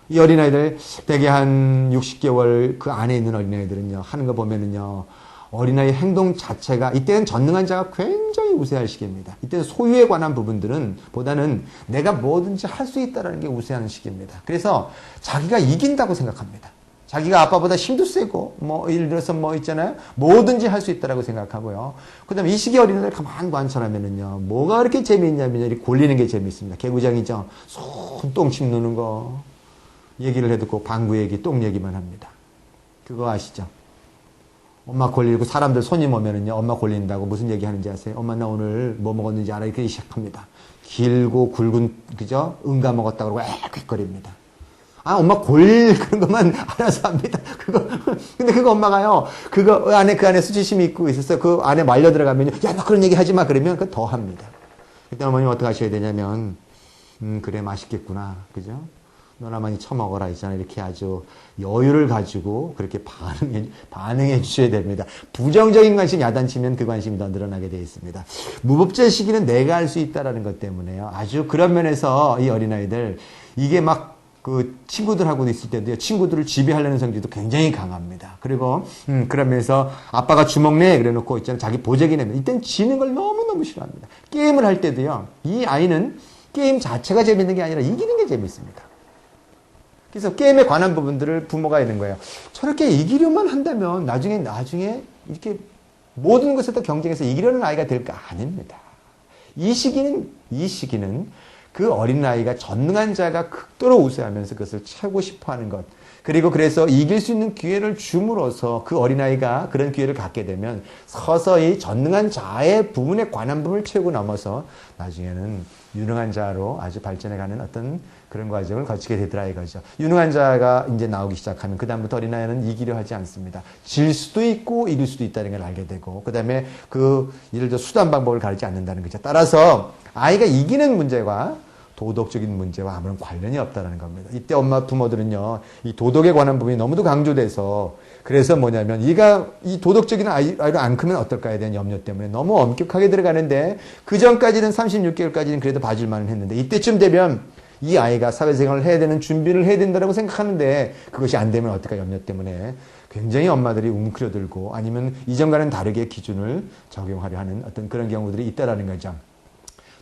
이 어린아이들, 대개 한 60개월 그 안에 있는 어린아이들은요, 하는 거 보면은요, 어린아이의 행동 자체가, 이때는 전능한 자가 굉장히 우세할 시기입니다. 이때는 소유에 관한 부분들은 보다는 내가 뭐든지 할 수 있다는 게 우세한 시기입니다. 그래서 자기가 이긴다고 생각합니다. 자기가 아빠보다 힘도 세고, 예를 들어서 있잖아요. 뭐든지 할 수 있다라고 생각하고요. 그 다음에 이 시기 어린애들 가만 관찰하면은요, 뭐가 그렇게 재미있냐면, 이렇게 골리는 게 재미있습니다. 개구장이죠. 손똥침 누는 거. 얘기를 해도 꼭 방구 얘기, 똥 얘기만 합니다. 그거 아시죠? 엄마 골리고 사람들 손님 오면은요, 엄마 골린다고 무슨 얘기 하는지 아세요? 엄마 나 오늘 뭐 먹었는지 알아? 이렇게 시작합니다. 길고 굵은, 그죠? 응가 먹었다 그러고 헥헥거립니다. 아, 엄마 그런 것만 알아서 합니다. 근데 그거 엄마가요, 그 안에 수치심이 있고 있어서 그 안에 말려 들어가면요, 야, 너 그런 얘기 하지 마. 그러면 그거 더 합니다. 그때 어머님 어떻게 하셔야 되냐면, 그래, 맛있겠구나. 그죠? 너나 많이 처먹어라. 있잖아. 이렇게 아주 여유를 가지고 그렇게 반응해 주셔야 됩니다. 부정적인 관심 야단치면 그 관심이 더 늘어나게 되어 있습니다. 무법자 시기는 내가 할 수 있다라는 것 때문에요. 아주 그런 면에서 이 어린아이들, 이게 친구들하고도 있을 때도요, 친구들을 지배하려는 성질도 굉장히 강합니다. 그리고, 그러면서 아빠가 주먹 내! 그래 놓고 있잖아요. 자기 보재기 내면. 이땐 지는 걸 너무너무 싫어합니다. 게임을 할 때도요, 이 아이는 게임 자체가 재밌는 게 아니라 이기는 게 재밌습니다. 그래서 게임에 관한 부분들을 부모가 있는 거예요. 저렇게 이기려만 한다면 나중에 이렇게 모든 것에다 경쟁해서 이기려는 아이가 될까? 아닙니다. 이 시기는 그 어린아이가 전능한 자가 극도로 우세하면서 그것을 채우고 싶어 하는 것. 그리고 그래서 이길 수 있는 기회를 줌으로써 그 어린아이가 그런 기회를 갖게 되면 서서히 전능한 자의 부분에 관한 부분을 채우고 넘어서 나중에는 유능한 자로 아주 발전해가는 어떤 그런 과정을 거치게 되더라 이거죠. 유능한 자가 이제 나오기 시작하면 그다음부터 어린아이는 이기려 하지 않습니다. 질 수도 있고 이길 수도 있다는 걸 알게 되고 그다음에 예를 들어 수단 방법을 가르치지 않는다는 거죠. 따라서 아이가 이기는 문제와 도덕적인 문제와 아무런 관련이 없다는 겁니다. 이때 부모들은요, 이 도덕에 관한 부분이 너무도 강조돼서, 그래서 뭐냐면, 이 도덕적인 아이로 안 크면 어떨까에 대한 염려 때문에 너무 엄격하게 들어가는데, 그 전까지는 36개월까지는 그래도 봐줄만은 했는데, 이때쯤 되면 이 아이가 사회생활을 해야 되는 준비를 해야 된다고 생각하는데, 그것이 안 되면 어떨까 염려 때문에 굉장히 엄마들이 웅크려들고, 아니면 이전과는 다르게 기준을 적용하려 하는 어떤 그런 경우들이 있다라는 거죠.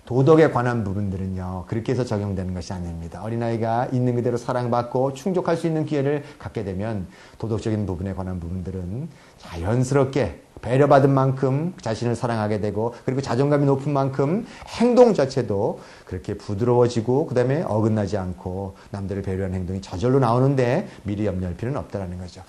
도덕에 관한 부분들은요, 그렇게 해서 적용되는 것이 아닙니다. 어린아이가 있는 그대로 사랑받고 충족할 수 있는 기회를 갖게 되면 도덕적인 부분에 관한 부분들은 자연스럽게 배려받은 만큼 자신을 사랑하게 되고 그리고 자존감이 높은 만큼 행동 자체도 그렇게 부드러워지고 그 다음에 어긋나지 않고 남들을 배려하는 행동이 저절로 나오는데 미리 염려할 필요는 없다는 거죠.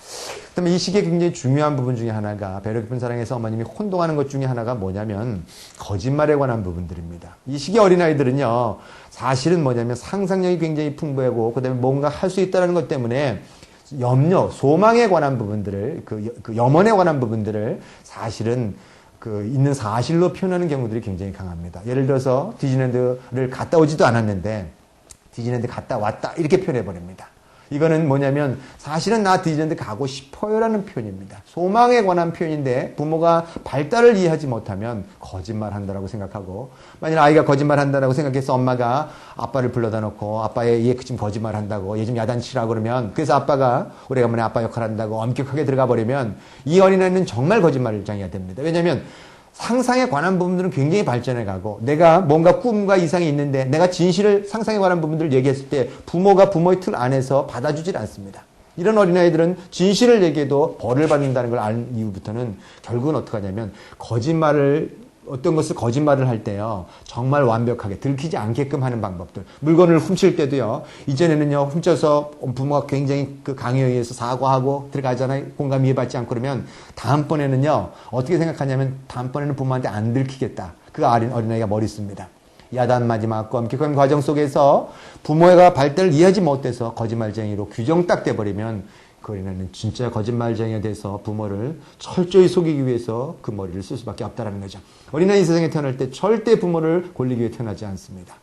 그 다음에 이 시기에 굉장히 중요한 부분 중에 하나가 배려 깊은 사랑에서 어머님이 혼동하는 것 중에 하나가 뭐냐면 거짓말에 관한 부분들입니다. 이 시기 어린아이들은요 사실은 뭐냐면 상상력이 굉장히 풍부하고 그 다음에 뭔가 할 수 있다는 것 때문에 소망에 관한 부분들을, 염원에 관한 부분들을 사실은 있는 사실로 표현하는 경우들이 굉장히 강합니다. 예를 들어서 디즈니랜드를 갔다 오지도 않았는데 디즈니랜드 갔다 왔다 이렇게 표현해버립니다. 이거는 뭐냐면 사실은 나 디즈니랜드 가고 싶어요라는 표현입니다. 소망에 관한 표현인데 부모가 발달을 이해하지 못하면 거짓말한다라고 생각하고 만약 아이가 거짓말한다라고 생각해서 엄마가 아빠를 불러다 놓고 아빠의 얘 지금 거짓말한다고 얘 좀 야단치라고 그러면 그래서 아빠가 오래간만에 아빠 역할 한다고 엄격하게 들어가 버리면 이 어린아이는 정말 거짓말을 당해야 됩니다. 왜냐하면 상상에 관한 부분들은 굉장히 발전해 가고 내가 뭔가 꿈과 이상이 있는데 내가 진실을 상상에 관한 부분들을 얘기했을 때 부모가 부모의 틀 안에서 받아주질 않습니다. 이런 어린아이들은 진실을 얘기해도 벌을 받는다는 걸 안 이후부터는 결국은 어떻게 하냐면 어떤 것을 거짓말을 할 때요, 정말 완벽하게 들키지 않게끔 하는 방법들. 물건을 훔칠 때도요, 이전에는요, 훔쳐서 부모가 굉장히 그 강요에 의해서 사과하고 들어가잖아요. 공감 이해받지 않고 그러면 다음번에는요, 어떻게 생각하냐면 다음번에는 부모한테 안 들키겠다. 그 어린아이가 머리 씁니다. 야단 맞이 맞고 엄격한 과정 속에서 부모가 발달을 이해하지 못해서 거짓말쟁이로 규정 딱 돼버리면 그 어린아이는 진짜 거짓말쟁이가 돼서 부모를 철저히 속이기 위해서 그 머리를 쓸 수밖에 없다는 거죠. 어린아이 세상에 태어날 때 절대 부모를 골리기 위해 태어나지 않습니다.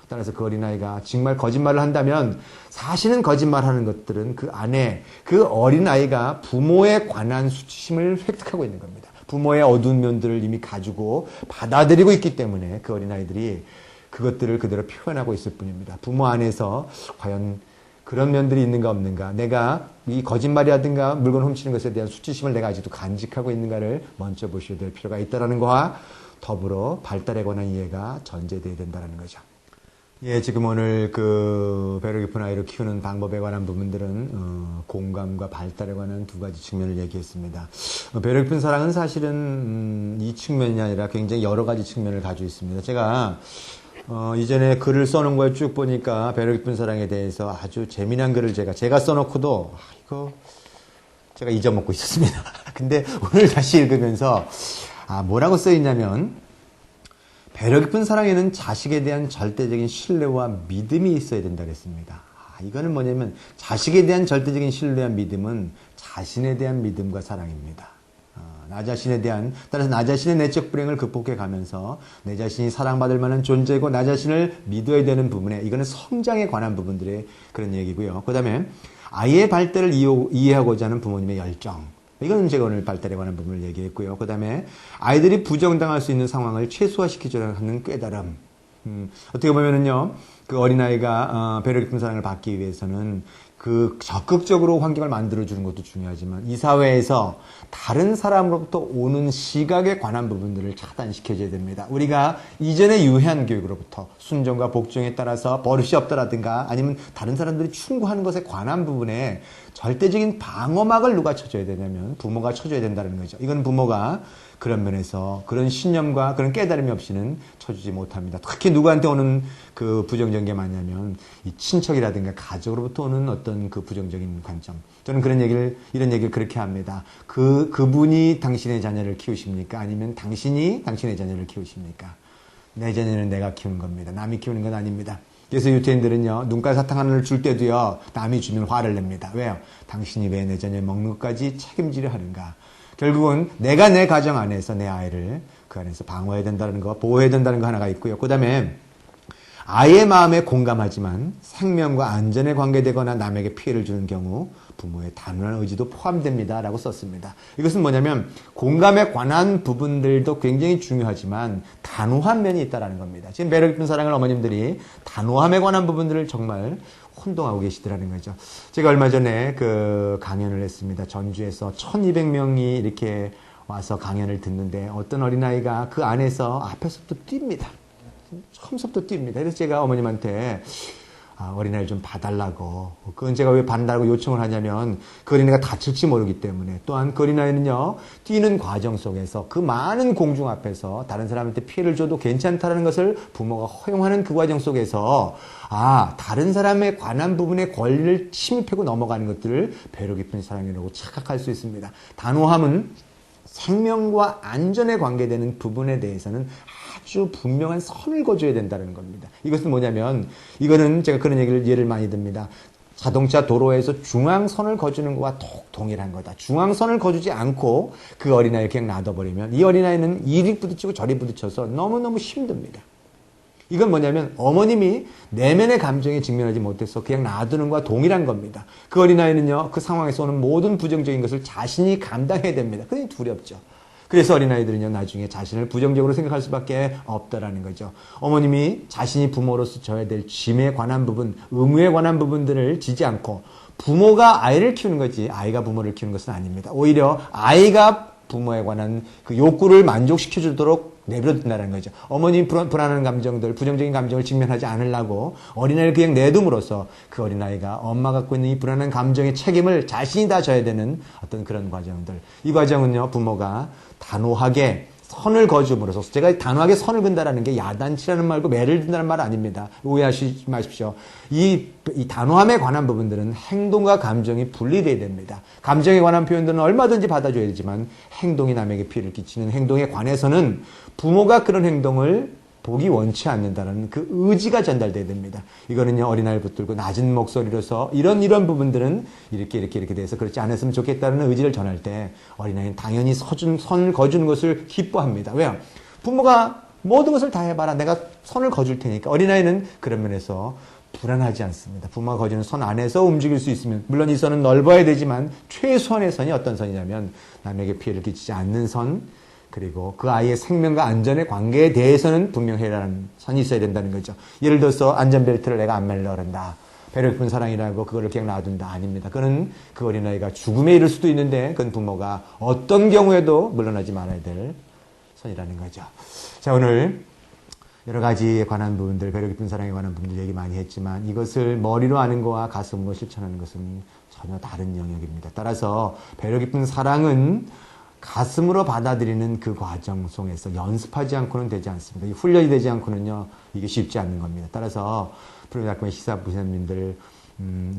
따라서 그 어린아이가 정말 거짓말을 한다면 사실은 거짓말하는 것들은 그 안에 그 어린아이가 부모에 관한 수치심을 획득하고 있는 겁니다. 부모의 어두운 면들을 이미 가지고 받아들이고 있기 때문에 그 어린아이들이 그것들을 그대로 표현하고 있을 뿐입니다. 부모 안에서 과연 그런 면들이 있는가 없는가, 내가 이 거짓말이라든가 물건 훔치는 것에 대한 수치심을 내가 아직도 간직하고 있는가를 먼저 보셔야 될 필요가 있다는 것과 더불어 발달에 관한 이해가 전제되어야 된다는 거죠. 예, 지금 오늘 그 배려 깊은 아이를 키우는 방법에 관한 부분들은 공감과 발달에 관한 두 가지 측면을 얘기했습니다. 배려 깊은 사랑은 사실은 이 측면이 아니라 굉장히 여러 가지 측면을 가지고 있습니다. 제가 이전에 글을 써놓은 걸 쭉 보니까 배려 깊은 사랑에 대해서 아주 재미난 글을 제가 써놓고도 이거 제가 잊어먹고 있었습니다. 근데 오늘 다시 읽으면서 뭐라고 써있냐면, 배려 깊은 사랑에는 자식에 대한 절대적인 신뢰와 믿음이 있어야 된다고 했습니다. 이거는 뭐냐면 자식에 대한 절대적인 신뢰와 믿음은 자신에 대한 믿음과 사랑입니다. 따라서 나 자신의 내적 불행을 극복해 가면서 내 자신이 사랑받을 만한 존재고 나 자신을 믿어야 되는 부분에, 이거는 성장에 관한 부분들의 그런 얘기고요. 그 다음에 아이의 발달을 이해하고자 하는 부모님의 열정. 이거는 제가 오늘 발달에 관한 부분을 얘기했고요. 그 다음에 아이들이 부정당할 수 있는 상황을 최소화시키려고 하는 깨달음. 어떻게 보면은요, 그 어린아이가 배려 깊은 사랑을 받기 위해서는 그 적극적으로 환경을 만들어주는 것도 중요하지만 이 사회에서 다른 사람으로부터 오는 시각에 관한 부분들을 차단시켜줘야 됩니다. 우리가 이전의 유해한 교육으로부터 순종과 복종에 따라서 버릇이 없다라든가 아니면 다른 사람들이 충고하는 것에 관한 부분에 절대적인 방어막을 누가 쳐줘야 되냐면 부모가 쳐줘야 된다는 거죠. 이건 부모가 그런 면에서 그런 신념과 그런 깨달음이 없이는 쳐주지 못합니다. 특히 누구한테 오는 그 부정적인 게 많냐면 이 친척이라든가 가족으로부터 오는 어떤 그 부정적인 관점. 저는 이런 얘기를 그렇게 합니다. 그분이 당신의 자녀를 키우십니까? 아니면 당신이 당신의 자녀를 키우십니까? 내 자녀는 내가 키우는 겁니다. 남이 키우는 건 아닙니다. 그래서 유태인들은요, 눈깔 사탕 하나를 줄 때도요, 남이 주면 화를 냅니다. 왜요? 당신이 왜 내 자녀 먹는 것까지 책임지려 하는가? 결국은 내가 내 가정 안에서 내 아이를 그 안에서 방어해야 된다는 거, 보호해야 된다는 거 하나가 있고요. 그 다음에 아이의 마음에 공감하지만 생명과 안전에 관계되거나 남에게 피해를 주는 경우 부모의 단호한 의지도 포함됩니다. 라고 썼습니다. 이것은 뭐냐면 공감에 관한 부분들도 굉장히 중요하지만 단호한 면이 있다는 겁니다. 지금 배려 깊은 사랑을 어머님들이 단호함에 관한 부분들을 정말 혼동하고 계시더라는 거죠. 제가 얼마 전에 그 강연을 했습니다. 전주에서 1200명이 이렇게 와서 강연을 듣는데 어떤 어린아이가 그 안에서 앞에서부터 뜁니다. 처음부터 뜁니다. 그래서 제가 어머님한테 어린아이를 좀 봐달라고. 그건 제가 왜 봐달라고 요청을 하냐면 그 어린아이가 다칠지 모르기 때문에, 또한 그 어린아이는요, 뛰는 과정 속에서 그 많은 공중 앞에서 다른 사람한테 피해를 줘도 괜찮다는 것을 부모가 허용하는 그 과정 속에서 다른 사람에 관한 부분의 권리를 침입하고 넘어가는 것들을 배려 깊은 사랑이라고 착각할 수 있습니다. 단호함은 생명과 안전에 관계되는 부분에 대해서는 아주 분명한 선을 거줘야 된다는 겁니다. 이것은 뭐냐면, 이거는 제가 그런 예를 많이 듭니다. 자동차 도로에서 중앙선을 거주는 것과 동일한 거다. 중앙선을 거주지 않고 그 어린아이를 그냥 놔둬버리면 이 어린아이는 이리 부딪히고 저리 부딪혀서 너무너무 힘듭니다. 이건 뭐냐면 어머님이 내면의 감정에 직면하지 못해서 그냥 놔두는 것과 동일한 겁니다. 그 어린아이는요, 그 상황에서 오는 모든 부정적인 것을 자신이 감당해야 됩니다. 그게 두렵죠. 그래서 어린아이들은요, 나중에 자신을 부정적으로 생각할 수밖에 없다라는 거죠. 어머님이 자신이 부모로서 져야 될 짐에 관한 부분, 의무에 관한 부분들을 지지 않고 부모가 아이를 키우는 거지 아이가 부모를 키우는 것은 아닙니다. 오히려 아이가 부모에 관한 그 욕구를 만족시켜주도록 내버려둔다는 거죠. 어머니 불안한 감정들, 부정적인 감정을 직면하지 않으려고 어린아이를 그냥 내둠으로써 그 어린아이가 엄마 갖고 있는 이 불안한 감정의 책임을 자신이 다 져야 되는 어떤 그런 과정들. 이 과정은요, 부모가 단호하게 선을 거줌으로써, 제가 단호하게 선을 근다라는 게 야단치라는 말고 매를 든다는 말 아닙니다. 오해하지 마십시오. 이 단호함에 관한 부분들은 행동과 감정이 분리돼야 됩니다. 감정에 관한 표현들은 얼마든지 받아줘야 되지만 행동이 남에게 피해를 끼치는 행동에 관해서는 부모가 그런 행동을 보기 원치 않는다는 그 의지가 전달돼야 됩니다. 이거는요, 어린아이를 붙들고 낮은 목소리로서 이런 부분들은 이렇게 돼서 그렇지 않았으면 좋겠다는 의지를 전할 때 어린아이는 당연히 선을 거주는 것을 기뻐합니다. 왜요? 부모가 모든 것을 다 해봐라. 내가 선을 거줄 테니까. 어린아이는 그런 면에서 불안하지 않습니다. 부모가 거주는 선 안에서 움직일 수 있으면, 물론 이 선은 넓어야 되지만 최소한의 선이 어떤 선이냐면 남에게 피해를 끼치지 않는 선, 그리고 그 아이의 생명과 안전의 관계에 대해서는 분명해라는 선이 있어야 된다는 거죠. 예를 들어서 안전벨트를 내가 안 매려고 한다. 배려 깊은 사랑이라고 그거를 그냥 놔둔다. 아닙니다. 그는 그 어린아이가 죽음에 이를 수도 있는데 그건 부모가 어떤 경우에도 물러나지 말아야 될 선이라는 거죠. 자, 오늘 여러 가지에 관한 부분들, 배려 깊은 사랑에 관한 부분들 얘기 많이 했지만 이것을 머리로 아는 것과 가슴으로 실천하는 것은 전혀 다른 영역입니다. 따라서 배려 깊은 사랑은 가슴으로 받아들이는 그 과정 속에서 연습하지 않고는 되지 않습니다. 이 훈련이 되지 않고는요, 이게 쉽지 않는 겁니다. 따라서 프리미닷컴의 시사부사님들,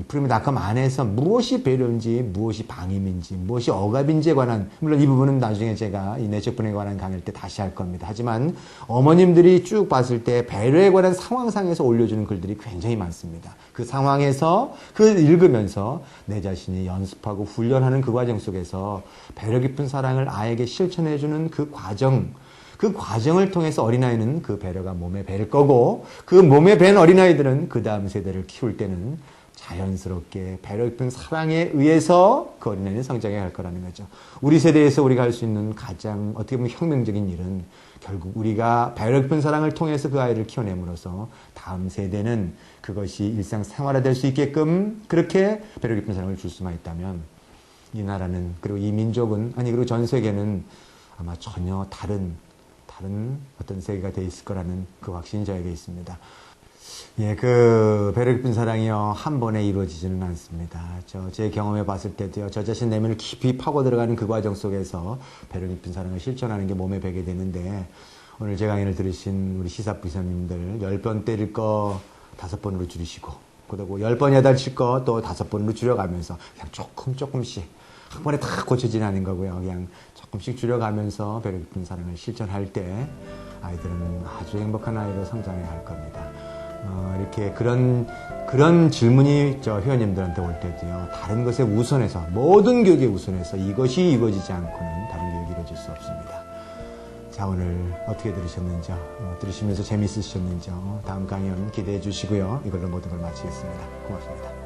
프리미닷컴 안에서 무엇이 배려인지, 무엇이 방임인지, 무엇이 억압인지에 관한, 물론 이 부분은 나중에 제가 이 내적 분해에 관한 강의할 때 다시 할 겁니다. 하지만 어머님들이 쭉 봤을 때 배려에 관한 상황상에서 올려주는 글들이 굉장히 많습니다. 그 상황에서 그 읽으면서 내 자신이 연습하고 훈련하는 그 과정 속에서 배려 깊은 사랑을 아이에게 실천해주는 그 과정을 통해서 어린아이는 그 배려가 몸에 뵐 거고, 그 몸에 밴 어린아이들은 그 다음 세대를 키울 때는 자연스럽게 배려 깊은 사랑에 의해서 그 어린아이는 성장해 갈 거라는 거죠. 우리 세대에서 우리가 할 수 있는 가장 어떻게 보면 혁명적인 일은 결국 우리가 배려 깊은 사랑을 통해서 그 아이를 키워냄으로써 다음 세대는 그것이 일상생활화될 수 있게끔 그렇게 배려 깊은 사랑을 줄 수만 있다면 이 나라는, 그리고 이 민족은, 그리고 전 세계는 아마 전혀 다른 어떤 세계가 돼 있을 거라는 그 확신이 저에게 있습니다. 예, 그 배려 깊은 사랑이요, 한 번에 이루어지지는 않습니다. 제 경험해 봤을 때도요, 저 자신 내면을 깊이 파고 들어가는 그 과정 속에서 배려 깊은 사랑을 실천하는 게 몸에 배게 되는데, 오늘 제 강의를 들으신 우리 시사부사님들 10번 때릴 거 5번으로 줄이시고, 그리고 10번 야단칠 거 또 5번으로 줄여가면서 그냥 조금씩 한 번에 다 고쳐지는 않은 거고요. 그냥 조금씩 줄여가면서 배려 깊은 사랑을 실천할 때 아이들은 아주 행복한 아이로 성장해 갈 겁니다. 이렇게 그런 질문이 저 회원님들한테 올 때도요, 다른 것에 우선해서, 모든 교육에 우선해서 이것이 이루어지지 않고는 다른 교육이 이루어질 수 없습니다. 자, 오늘 어떻게 들으셨는지요? 들으시면서 재미있으셨는지요? 다음 강연 기대해 주시고요. 이걸로 모든 걸 마치겠습니다. 고맙습니다.